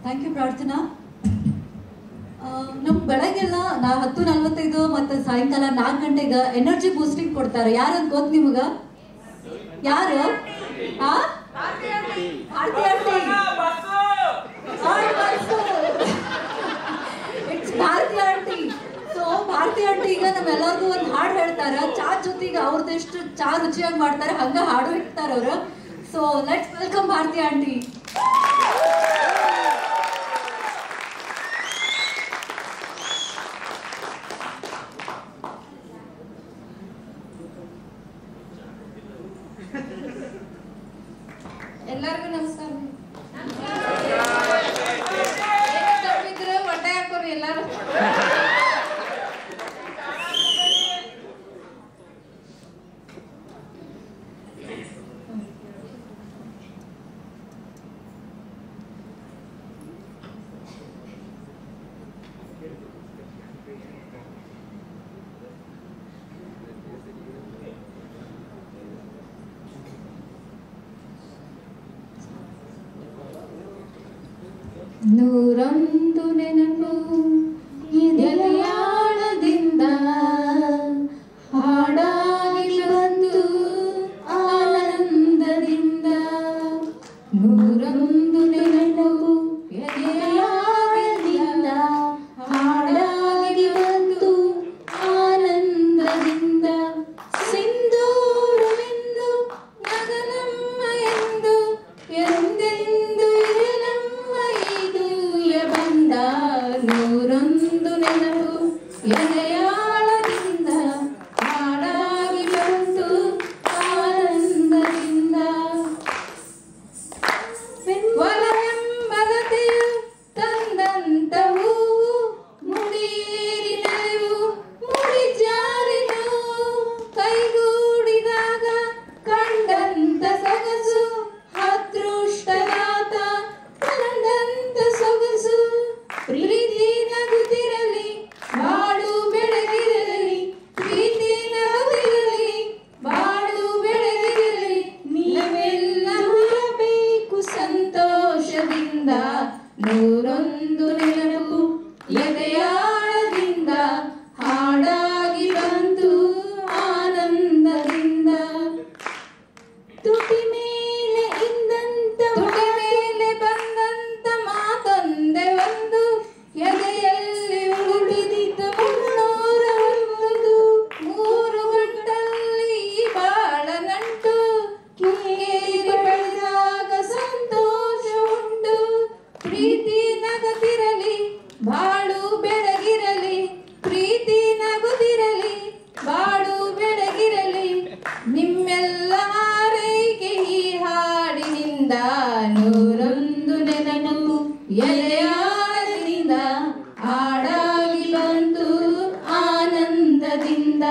Thank you Prarthana. ನಮ್ ಬೆಳಗ್ಗೆಲ್ಲ 10:45 ಮತ್ತು ಸಾಯಂಕಾಲ 4 ಗಂಟೆಗೆ energy boosting ಕೊಡ್ತಾರೆ. ಯಾರಂತ ಗೊತ್ತು ನಿಮಗ? ಯಾರು? It's Bharati aunty. So Bharati aunty ಈಗ ನಮ್ಮೆಲ್ಲರಿಗೂ ಒಂದು ಹಾಡು ಹೇಳ್ತಾರೆ. ಚಾ ಜೊತೆಗೆ ಅವ್ರದ್ದೆಷ್ಟು ಚಾ ರುಚಿಯಾಗಿ ಮಾಡ್ತಾರೆ ಹಂಗ ಹಾಡು ಇಡ್ತಾರೆ ಅವರು. So let's welcome Bharati aunty. ಎಲ್ಲರಿಗೂ ನಮಸ್ಕಾರ. ತಪ್ಪಿದ್ರು ಹೊಟ್ಟೆ ಹಾಕೋರಿ ಎಲ್ಲಾರು. ನೂರೊಂದು ನೆನಪು ಎದೆಯಾಳದಿಂದ ಹಾಡಾಗಿ ಬಂದು ಆನಂದದಿಂದ. ನೂರೊಂದು ನೆನಪು ಎದೆಯಾಳದಿಂದ ಹಾಡಾಗಿ ಬಂದು ಆನಂದದಿಂದ. ಸಿಂಧೂರವೆಂದು ನಗನಮ್ಮ ಎಂದು ಎಂದೆಂದು ಬಂದ ಹಾಡಾಗಿ ಬಂತು ಆನಂದದಿಂದ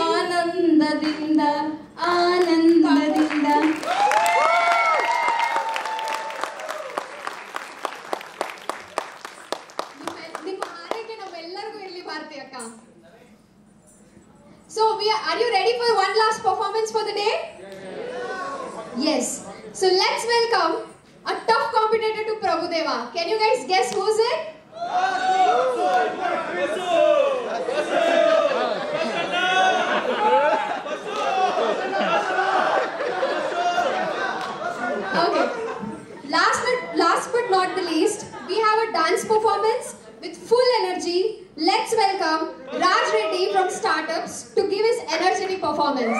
ಆನಂದದಿಂದ ಆನಂದದಿಂದ. ನಿಮ್ಮ ಹಾರೈಕೆ ನಮ್ಮೆಲ್ಲರಿಗೂ ಇರಲಿ ಭಾರತಿ ಅಕ್ಕ. So are you ready for one last performance for the day? Yes. So let's welcome a tough competitor to Prabhudeva. Can you guys guess who's it? Okay. Last but not the least, we have a dance performance with full energy. Let's welcome Raj Reddy from Startups to give his energetic performance.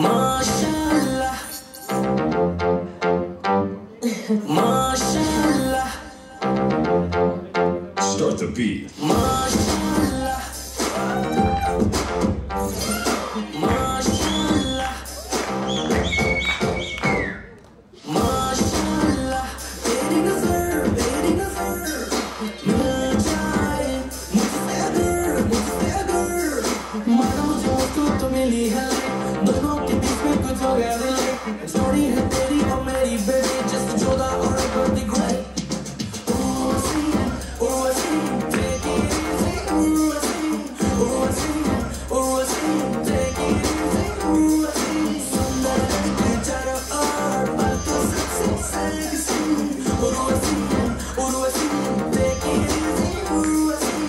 Mashallah, Mashallah. Start the beat. Mashallah, Mashallah, Mashallah. Teri nazar, mil jaye, mujhse agar, madam jo tu mili hai. दोनों के बीच में कुछ हो गया दिल, जोड़ी है तेरी और मेरी बेटी, just जोड़ा और बड़ी great. Urvashi, take it easy. Urvashi, take it easy. Urvashi, सुंदर लड़की चारों ओर, बातों सबसे sexy. Urvashi, take it easy. Urvashi.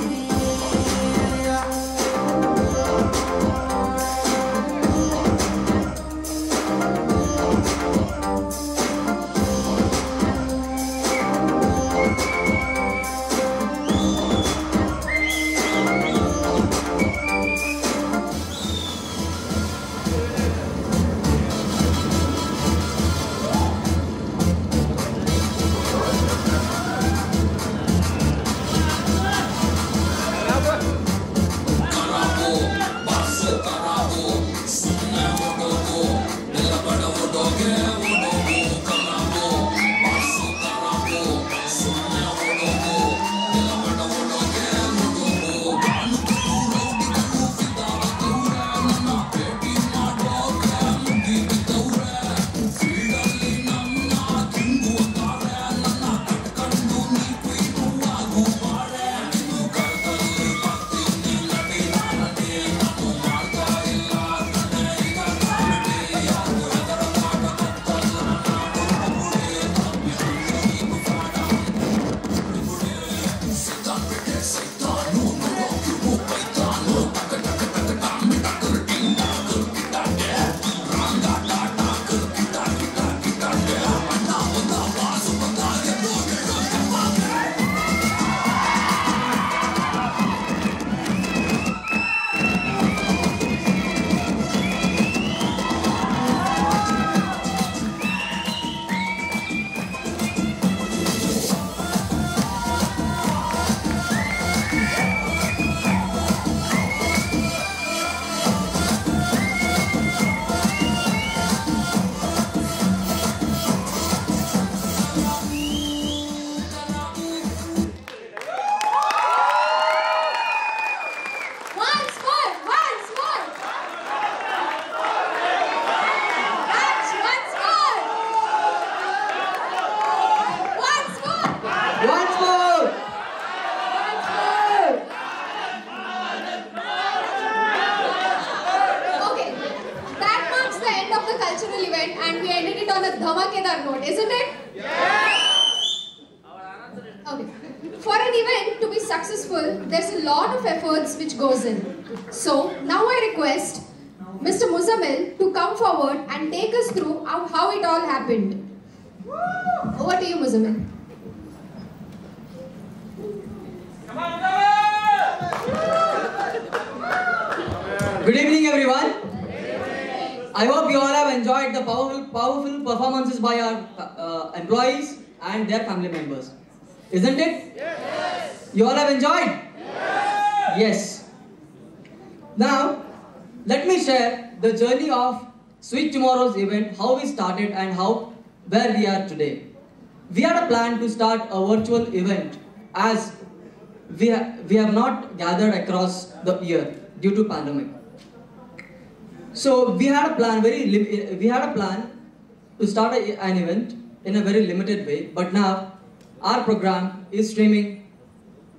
dhamakedar note, isn't it? Okay. For an event to be successful, there's a lot of efforts which goes in. So now I request Mr. Muzammil to come forward and take us through how it all happened. Over to you, Muzammil. Good evening, everyone. I hope you all have enjoyed the powerful performances by our employees and their family members. Isn't it? Yes. You all have enjoyed? Yes. Now, let me share the journey of Sweet Tomorrow's event, how we started and where we are today. We had a plan to start a virtual event as we have not gathered across the year due to pandemic. So we had a plan to start an event in a very limited way, but now our program is streaming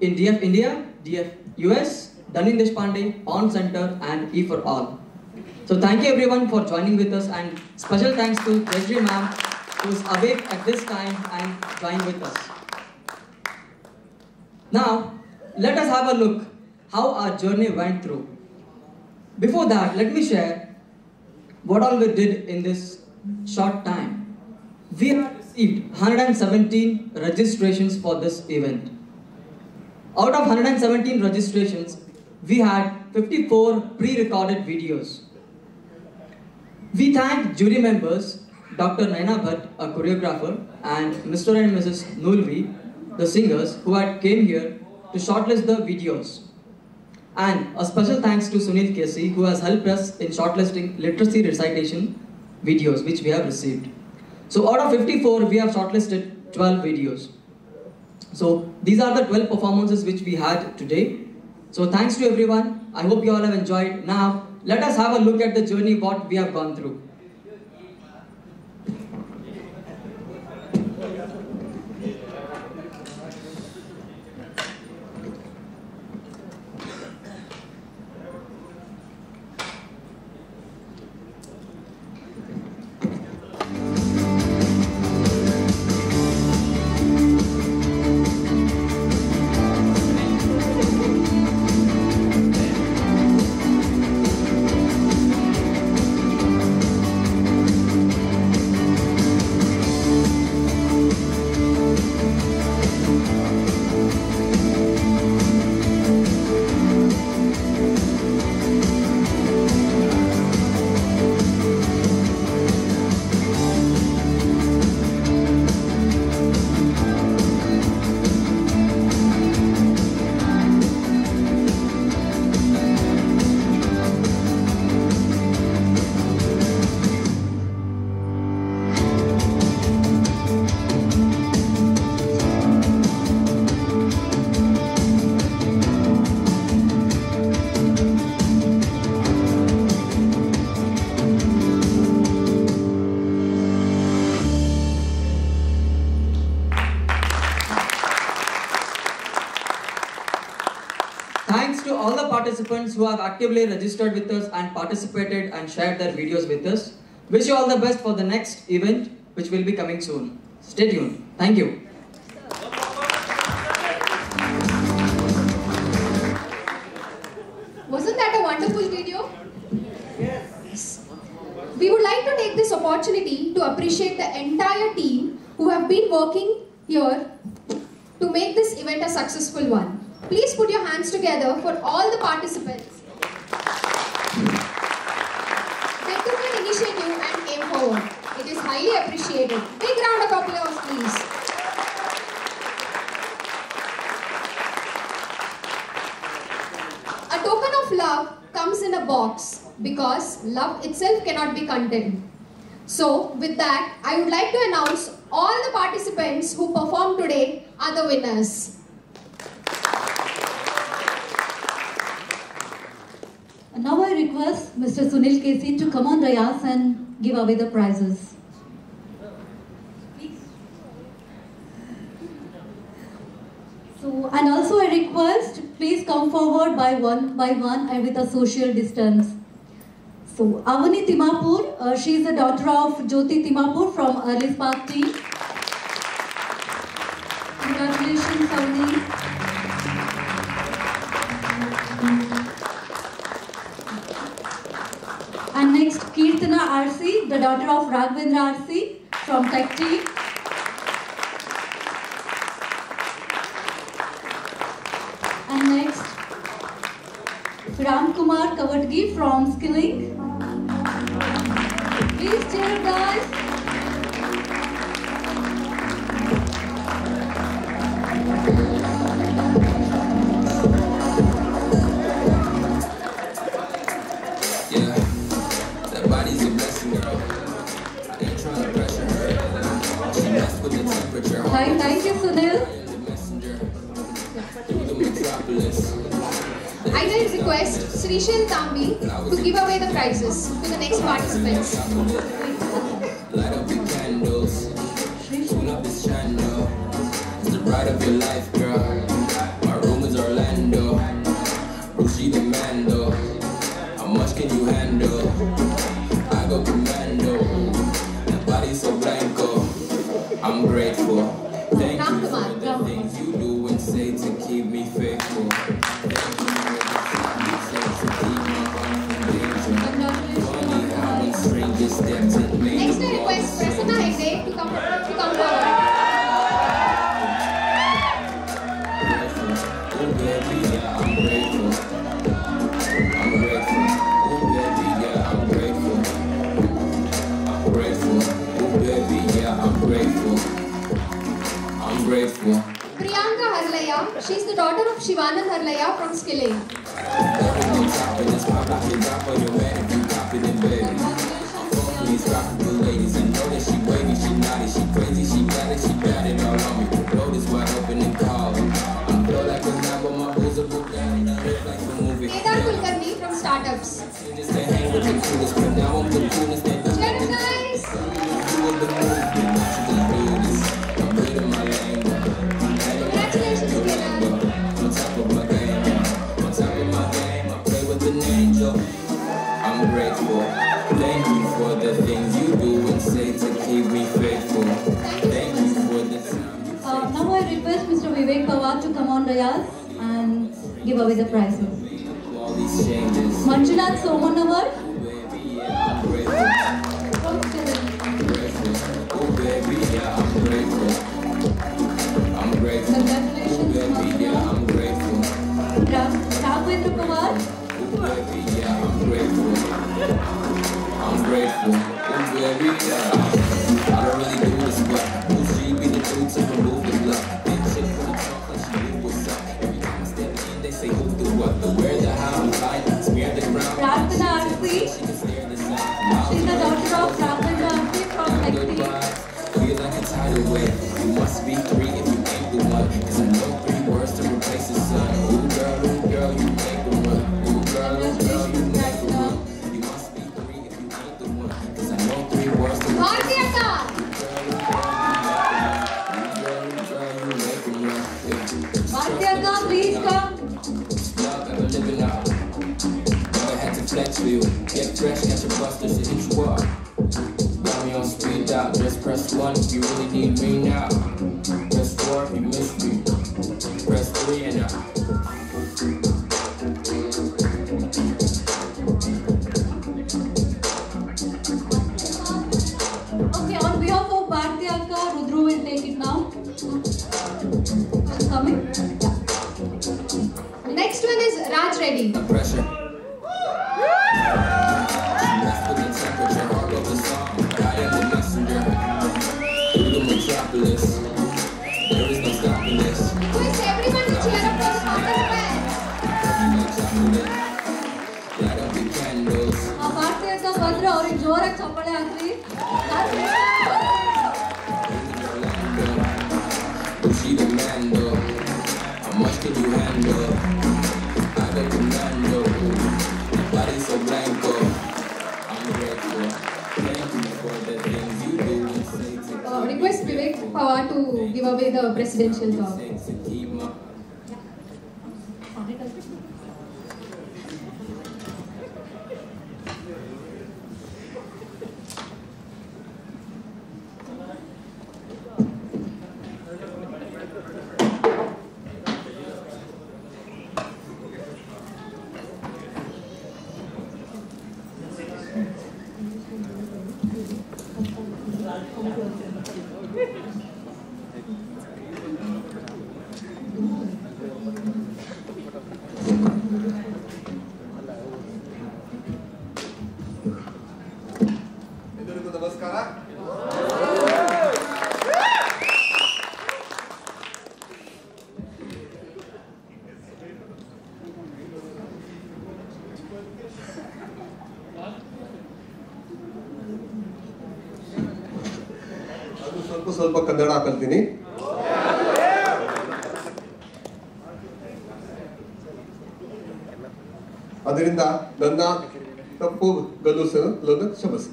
in DF India, DF US, Dunning Deshpande, Pond Center and E for All. So thank you everyone for joining with us, and special thanks to Rajri ma'am who is awake at this time and joined with us. Now let us have a look how our journey went through. Before that, let me share what all we did in this short time. We have received 117 registrations for this event. Out of 117 registrations, we had 54 pre-recorded videos. We thank jury members, Dr. Naina Bhatt, a choreographer, and Mr. and Mrs. Nulvi, the singers, who had came here to shortlist the videos. And a special thanks to Sunil Kesi, who has helped us in shortlisting literacy recitation videos which we have received. So out of 54, we have shortlisted 12 videos. So these are the 12 performances which we had today. So thanks to everyone. I hope you all have enjoyed. Now let us have a look at the journey what we have gone through. Participants who have actively registered with us and participated and shared their videos with us. Wish you all the best for the next event which will be coming soon. Stay tuned. Thank you. Wasn't that a wonderful video? Yes. We would like to take this opportunity to appreciate the entire team who have been working here to make this event a successful one. Please put your hands together for all the participants. They took an initiative and came forward. It is highly appreciated. Big round of applause, please. A token of love comes in a box because love itself cannot be contained. So, with that, I would like to announce all the participants who performed today are the winners. Now I request Mr. Sunil Kesi to come on dais and give away the prizes. Please. So, and also I request, please come forward by one and with a social distance. So, Avani Timapur, she is the daughter of Jyoti Timapur from Early Spark team. Congratulations, Avani. And next, Kirtana RC, the daughter of Raghavendra RC from Tech Team. And next, Ram Kumar Kavatgi from Skilling. Please cheer it, guys. Yeah, that body's a blessing, girl. I ain't trying to pressure her. She messed with the temperature. Thank you, Sunil. Through the metropolis. I will request Srishil Tambi to give away the prizes to the next participants. Light up your candles. Tune up this channel. It's the ride of your life, girl. My room is Orlando. Rushi the Mando. How much can you handle? I go commando. That body's so blanco. I'm grateful. Thank you for the things you do and say to keep me faithful. Thank you for the things you say to keep my heart from danger. Funny how when strangers step to me. Next, I request Prasanna Hegde to come forward. Oh baby, yeah, I'm grateful. I'm grateful. Oh baby, yeah, I'm grateful. I'm grateful. Oh baby, yeah, I'm grateful. I'm grateful. Priyanka Harlaya, she's the daughter of Shivanand Harlaya from Skilling. Everything's happiness, pop like you drop on your man if you copy them, baby. I'm fucking these rockable ladies. I know that she wavy, she naughty, she crazy, she got it all on me. Notice wide open and call. I'm feel like a knob on my booze, a book down, look like a movie. Kedar Kulkarni from Startups. Just to hang with the coolest, but now I'm the coolest. Cheers, guys! I'm good in my lane. Congratulations, Kedar. On top of my game, I play with an angel. I'm grateful. Thank you for the things you do and say to keep me faithful. Thank you for the time. Now I request Mr. Vivek Pawar to come on Rayaz and give away the prizes. All these changes. Manjunath Somanawar Baby, yeah, I'm grateful. from Skilling. I'm grateful. Oh baby, yeah, I'm grateful. I'm grateful. Congratulations, Baby, yeah, I'm grateful. Raghavendra Pawar. Oh baby, yeah, I'm grateful. I'm grateful. Oh baby, yeah. I don't really do this, but who she be the dude to remove the blood? Big chick for the talk like she knew what's up. Every time I step in, they say who the what, the where, the how, I'm lying, smear the ground. Prarthana Arfi. She can stare this out. She's the daughter of Raghavendra Arfi from Lekti. Feel like a tidal wave. You must be three if you ain't the one. Cause I know 3 words to replace the sun. Ooh girl, you make the one. Ooh girl, you make the one. You must be 3 if you ain't the one. Cause I know 3 words to replace the sun. Bhartiyaka, please come. Love ever living out. Never had to flex for you. Get fresh, catch a busters to hit you up. Got me on speed out, just press 1 if you really need me now. Press 4 if you miss me. Press 3 and out. Okay, on behalf of Bhartiyaka, Rudru will take it now. Who's coming? Next one is Raj Reddy. Pressure. She messed with the temperature, all of the song. I am the messenger. Through the metropolis. There is no stopping this. Request everyone to cheer up for Bhartiyaka. Light up the candles. Bhartiyaka ಬಂದ್ರೆ ಅವ್ರಿಗೆ ಜೋರಾಗಿ ಚಪ್ಪಾಳೆ ಹಾಕ್ರಿ. She the Mando. How much can you handle? I go commando. Body so blanco. I'm grateful. Thank you for the things you do and say to Request Vivek Pawar to give away the presidential job. keep my ಸ್ವಲ್ಪ ಕನ್ನಡ ಕಲ್ತೀನಿ. ಅದರಿಂದ ನನ್ನ ತಪ್ಪು ಗಲುಸನ್ನು ಕ್ಷಮಿಸಿ.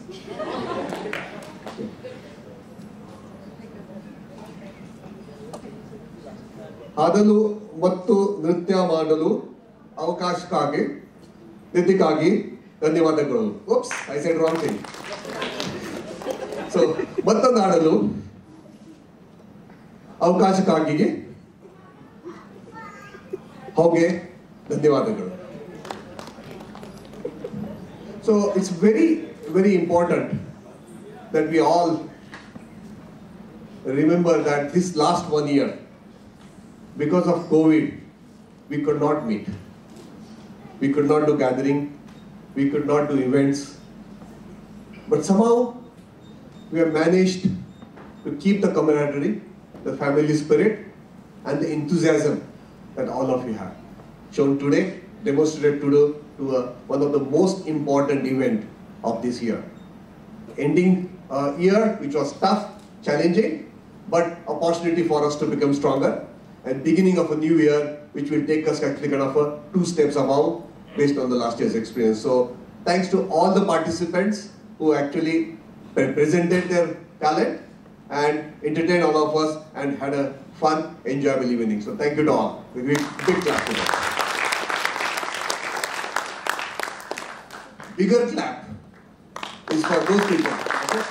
ಹಾಡಲು ಮತ್ತು ನೃತ್ಯ ಮಾಡಲು ಅವಕಾಶಕ್ಕಾಗಿ ಧನ್ಯವಾದಗಳು. OOPS, I said wrong thing. So ಮತ್ತೊಂದು ಹಾಡಲು ಅವಕಾಶಕ್ಕಾಗಿ ಹೋಗೆ ಧನ್ಯವಾದಗಳು. So it's very, very important that we all remember that this last 1 year, because of COVID, we could not meet. We could not do gathering. We could not do events. But somehow we have managed to keep the camaraderie, the family spirit, and the enthusiasm that all of you have shown today, demonstrated today to one of the most important event of this year. Ending a year which was tough, challenging, but opportunity for us to become stronger, and beginning of a new year which will take us actually kind of 2 steps above based on the last year's experience. So thanks to all the participants who actually presented their talent and entertained all of us and had a fun, enjoyable evening. So thank you to all. A big clap to them. Bigger clap is for those people. Okay?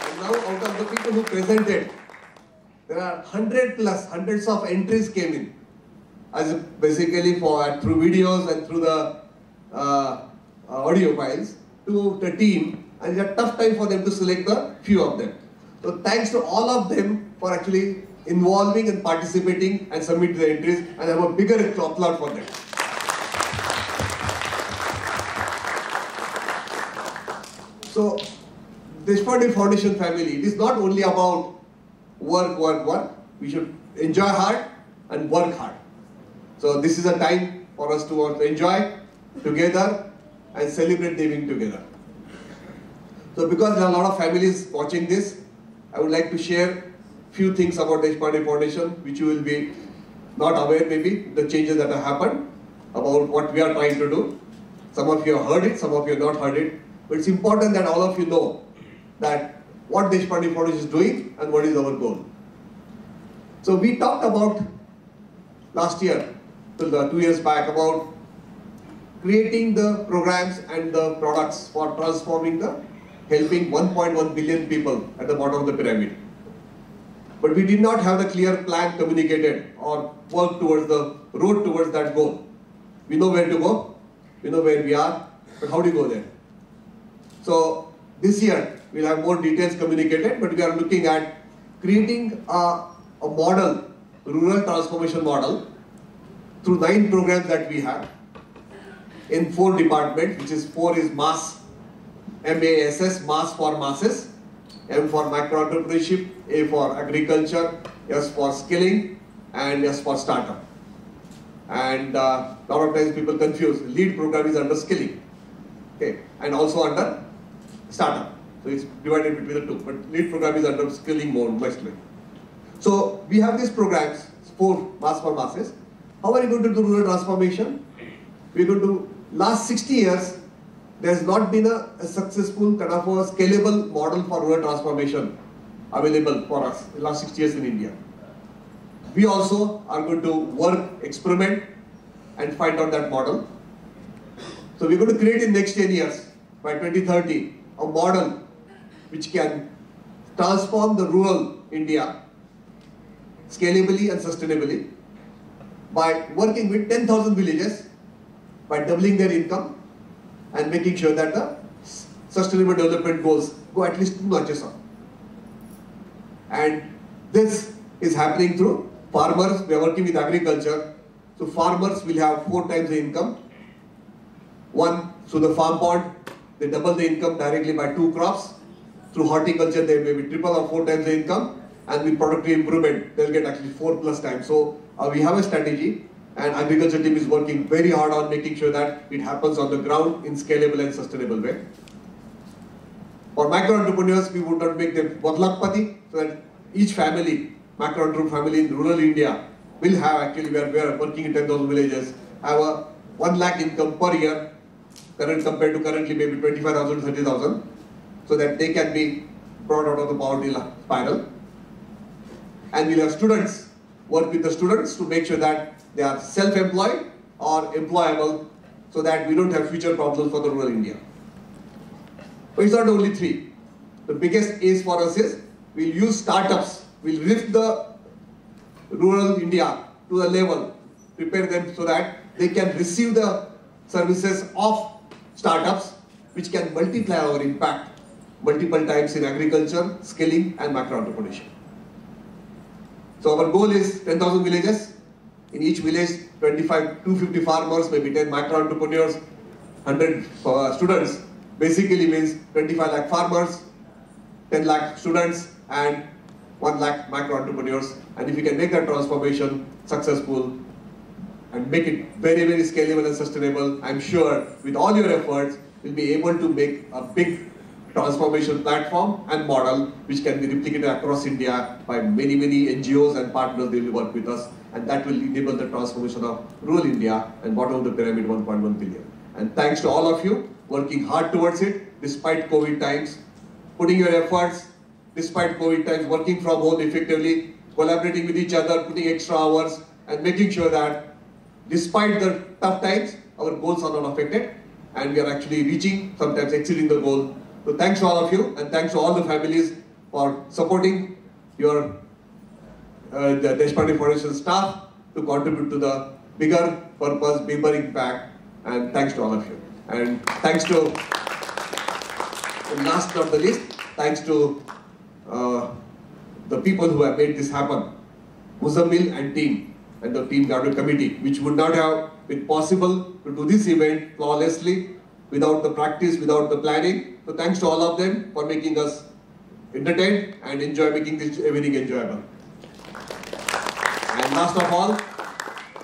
And now out of the people who presented, there are 100+ of entries came in, as basically through videos and through the audio files to the team, and it's a tough time for them to select a few of them. So thanks to all of them for actually involving and participating and submitting the entries, and have a bigger applaud for them. So Deshpande Foundation family, it is not only about work. We should enjoy hard and work hard. So this is a time for us to enjoy together and celebrate living together. So because there are a lot of families watching this, I would like to share few things about Deshpande Foundation, which you will be not aware maybe, the changes that have happened, about what we are trying to do. Some of you have heard it, some of you have not heard it, but it's important that all of you know that what Deshpande Foundation is doing and what is our goal. So we talked about last year, 2 years back, about creating the programs and the products for transforming helping 1.1 billion people at the bottom of the pyramid. But we did not have the clear plan communicated or work towards the road towards that goal. We know where to go, we know where we are, but how do you go there? So this year we'll have more details communicated, but we are looking at creating a model, rural transformation model, through 9 programs that we have in 4 departments, which is 4 is MASS, MASS, Mass for Masses, M for Micro Entrepreneurship, A for Agriculture, S for Skilling, and S for Startup. And a lot of times people confuse, lead program is under Skilling, okay, and also under Startup. So it's divided between the 2, but lead program is under Skilling mode mostly. So we have these programs, 4 Mass for Masses. How are you going to do rural transformation? We're going to, last 60 years, there's not been a successful kind of a scalable model for rural transformation available for us in the last 60 years in India. We also are going to work, experiment, and find out that model. So we're going to create in next 10 years, by 2030, a model which can transform the rural India scalably and sustainably by working with 10,000 villages, by doubling their income, and making sure that the sustainable development goals go at least 2 notches up. And this is happening through farmers. We are working with agriculture, so farmers will have 4 times the income. One, through the farm pond, they double the income directly by 2 crops. Through horticulture, they may be triple or 4 times the income, and with productivity improvement, they'll get actually 4+ times. So we have a strategy, and agriculture team is working very hard on making sure that it happens on the ground in scalable and sustainable way. For micro entrepreneurs, we would not make them Badlakpati, so that each family, micro entrepreneur family in rural India, will have actually, we are working in 10,000 villages, have a 1 lakh income per year, compared to currently maybe 25,000 to 30,000, so that they can be brought out of the poverty spiral. And we'll have students, work with the students to make sure that they are self-employed or employable, so that we don't have future problems for the rural India. But it's not only 3. The biggest ace for us is, we'll use startups, we'll lift the rural India to the level, prepare them so that they can receive the services of startups, which can multiply our impact multiple times in agriculture, skilling and macro entrepreneurship. So our goal is 10,000 villages. In each village, 250 farmers, maybe 10 micro entrepreneurs, 100 students. Basically means 25 lakh farmers, 10 lakh students and 1 lakh micro entrepreneurs. And if we can make that transformation successful and make it very, very scalable and sustainable, I'm sure with all your efforts, we'll be able to make a big transformation platform and model which can be replicated across India by many, many NGOs and partners. They will work with us, and that will enable the transformation of rural India and bottom of the pyramid 1.1 billion. And thanks to all of you working hard towards it despite COVID times, putting your efforts despite COVID times, working from home effectively, collaborating with each other, putting extra hours and making sure that despite the tough times, our goals are not affected and we are actually reaching, sometimes exceeding the goal. So thanks to all of you and thanks to all the families for supporting your the Deshpande Foundation staff to contribute to the bigger purpose, bigger impact, and thanks to all of you. And thanks to, and last but not the least, thanks to the people who have made this happen, Muzammil and team, and the team gathering committee, which would not have been possible to do this event flawlessly without the practice, without the planning. So thanks to all of them for making us entertained and making this everything enjoyable. And last of all,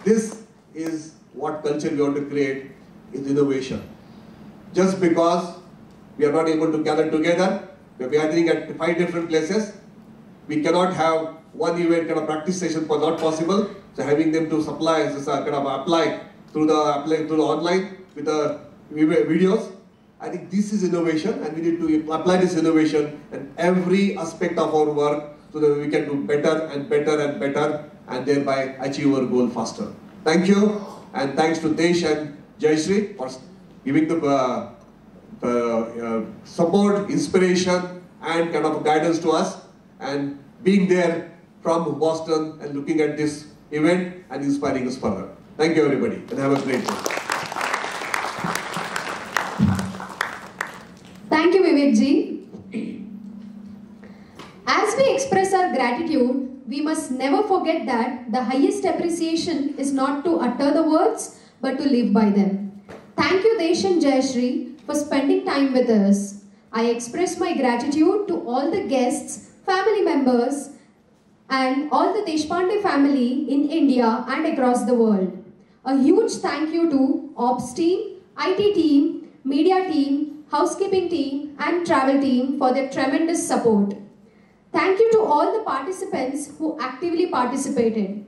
this is what culture we want to create, is innovation. Just because we are not able to gather together, we are gathering at 5 different places, we cannot have one event kind of practice session for not possible. So having them to supply, kind of apply through the online with the videos. I think this is innovation and we need to apply this innovation in every aspect of our work so that we can do better and better and better and thereby achieve our goal faster. Thank you, and thanks to Desh and Jayashree for giving the support, inspiration and kind of guidance to us and being there from Boston and looking at this event and inspiring us further. Thank you everybody and have a great day. Thank you, Vivek ji. As we express our gratitude, we must never forget that the highest appreciation is not to utter the words, but to live by them. Thank you, Desh and Jayashree, for spending time with us. I express my gratitude to all the guests, family members, and all the Deshpande family in India and across the world. A huge thank you to Ops team, IT team, media team, housekeeping team and travel team for their tremendous support. Thank you to all the participants who actively participated.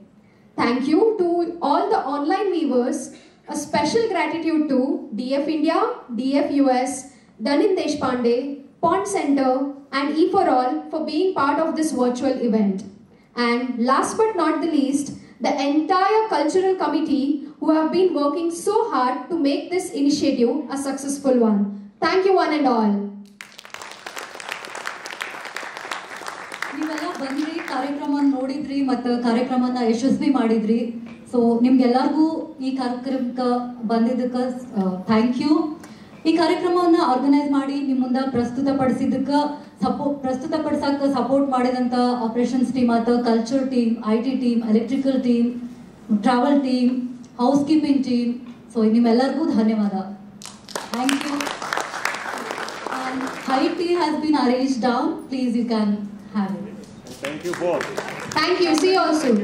Thank you to all the online viewers. A special gratitude to DF India, DF US, Danin Deshpande, Pond Center and E4All for being part of this virtual event. And last but not the least, the entire cultural committee who have been working so hard to make this initiative a successful one. Thank you one and all. ನೀವೆಲ್ಲ ಬಂದ್ರಿ, ಕಾರ್ಯಕ್ರಮ ನೋಡಿದ್ರಿ ಮತ್ತು ಕಾರ್ಯಕ್ರಮನ ಯಶಸ್ವಿ ಮಾಡಿದ್ರಿ. So ನಿಮ್ಗೆಲ್ಲರಿಗೂ ಈ ಕಾರ್ಯಕ್ರಮಕ್ಕೆ ಬಂದಿದ್ದಕ್ಕೆ ಥ್ಯಾಂಕ್ ಯು. ಈ ಕಾರ್ಯಕ್ರಮವನ್ನು ಆರ್ಗನೈಸ್ ಮಾಡಿ ನಿಮ್ಮ ಮುಂದೆ ಪ್ರಸ್ತುತಪಡಿಸಿದ್ದಕ್ಕೆ ಪ್ರಸ್ತುತಪಡಿಸಕ್ಕೆ ಸಪೋರ್ಟ್ ಮಾಡಿದಂಥ ಆಪರೇಷನ್ಸ್ ಟೀಮ್ ಆತ, culture team, IT team, electrical team, travel team, housekeeping team. So ನಿಮ್ಮೆಲ್ಲರಿಗೂ ಧನ್ಯವಾದ. Thank you. High tea has been arranged down. Please, you can have it. Thank you both. Thank you. See you all soon.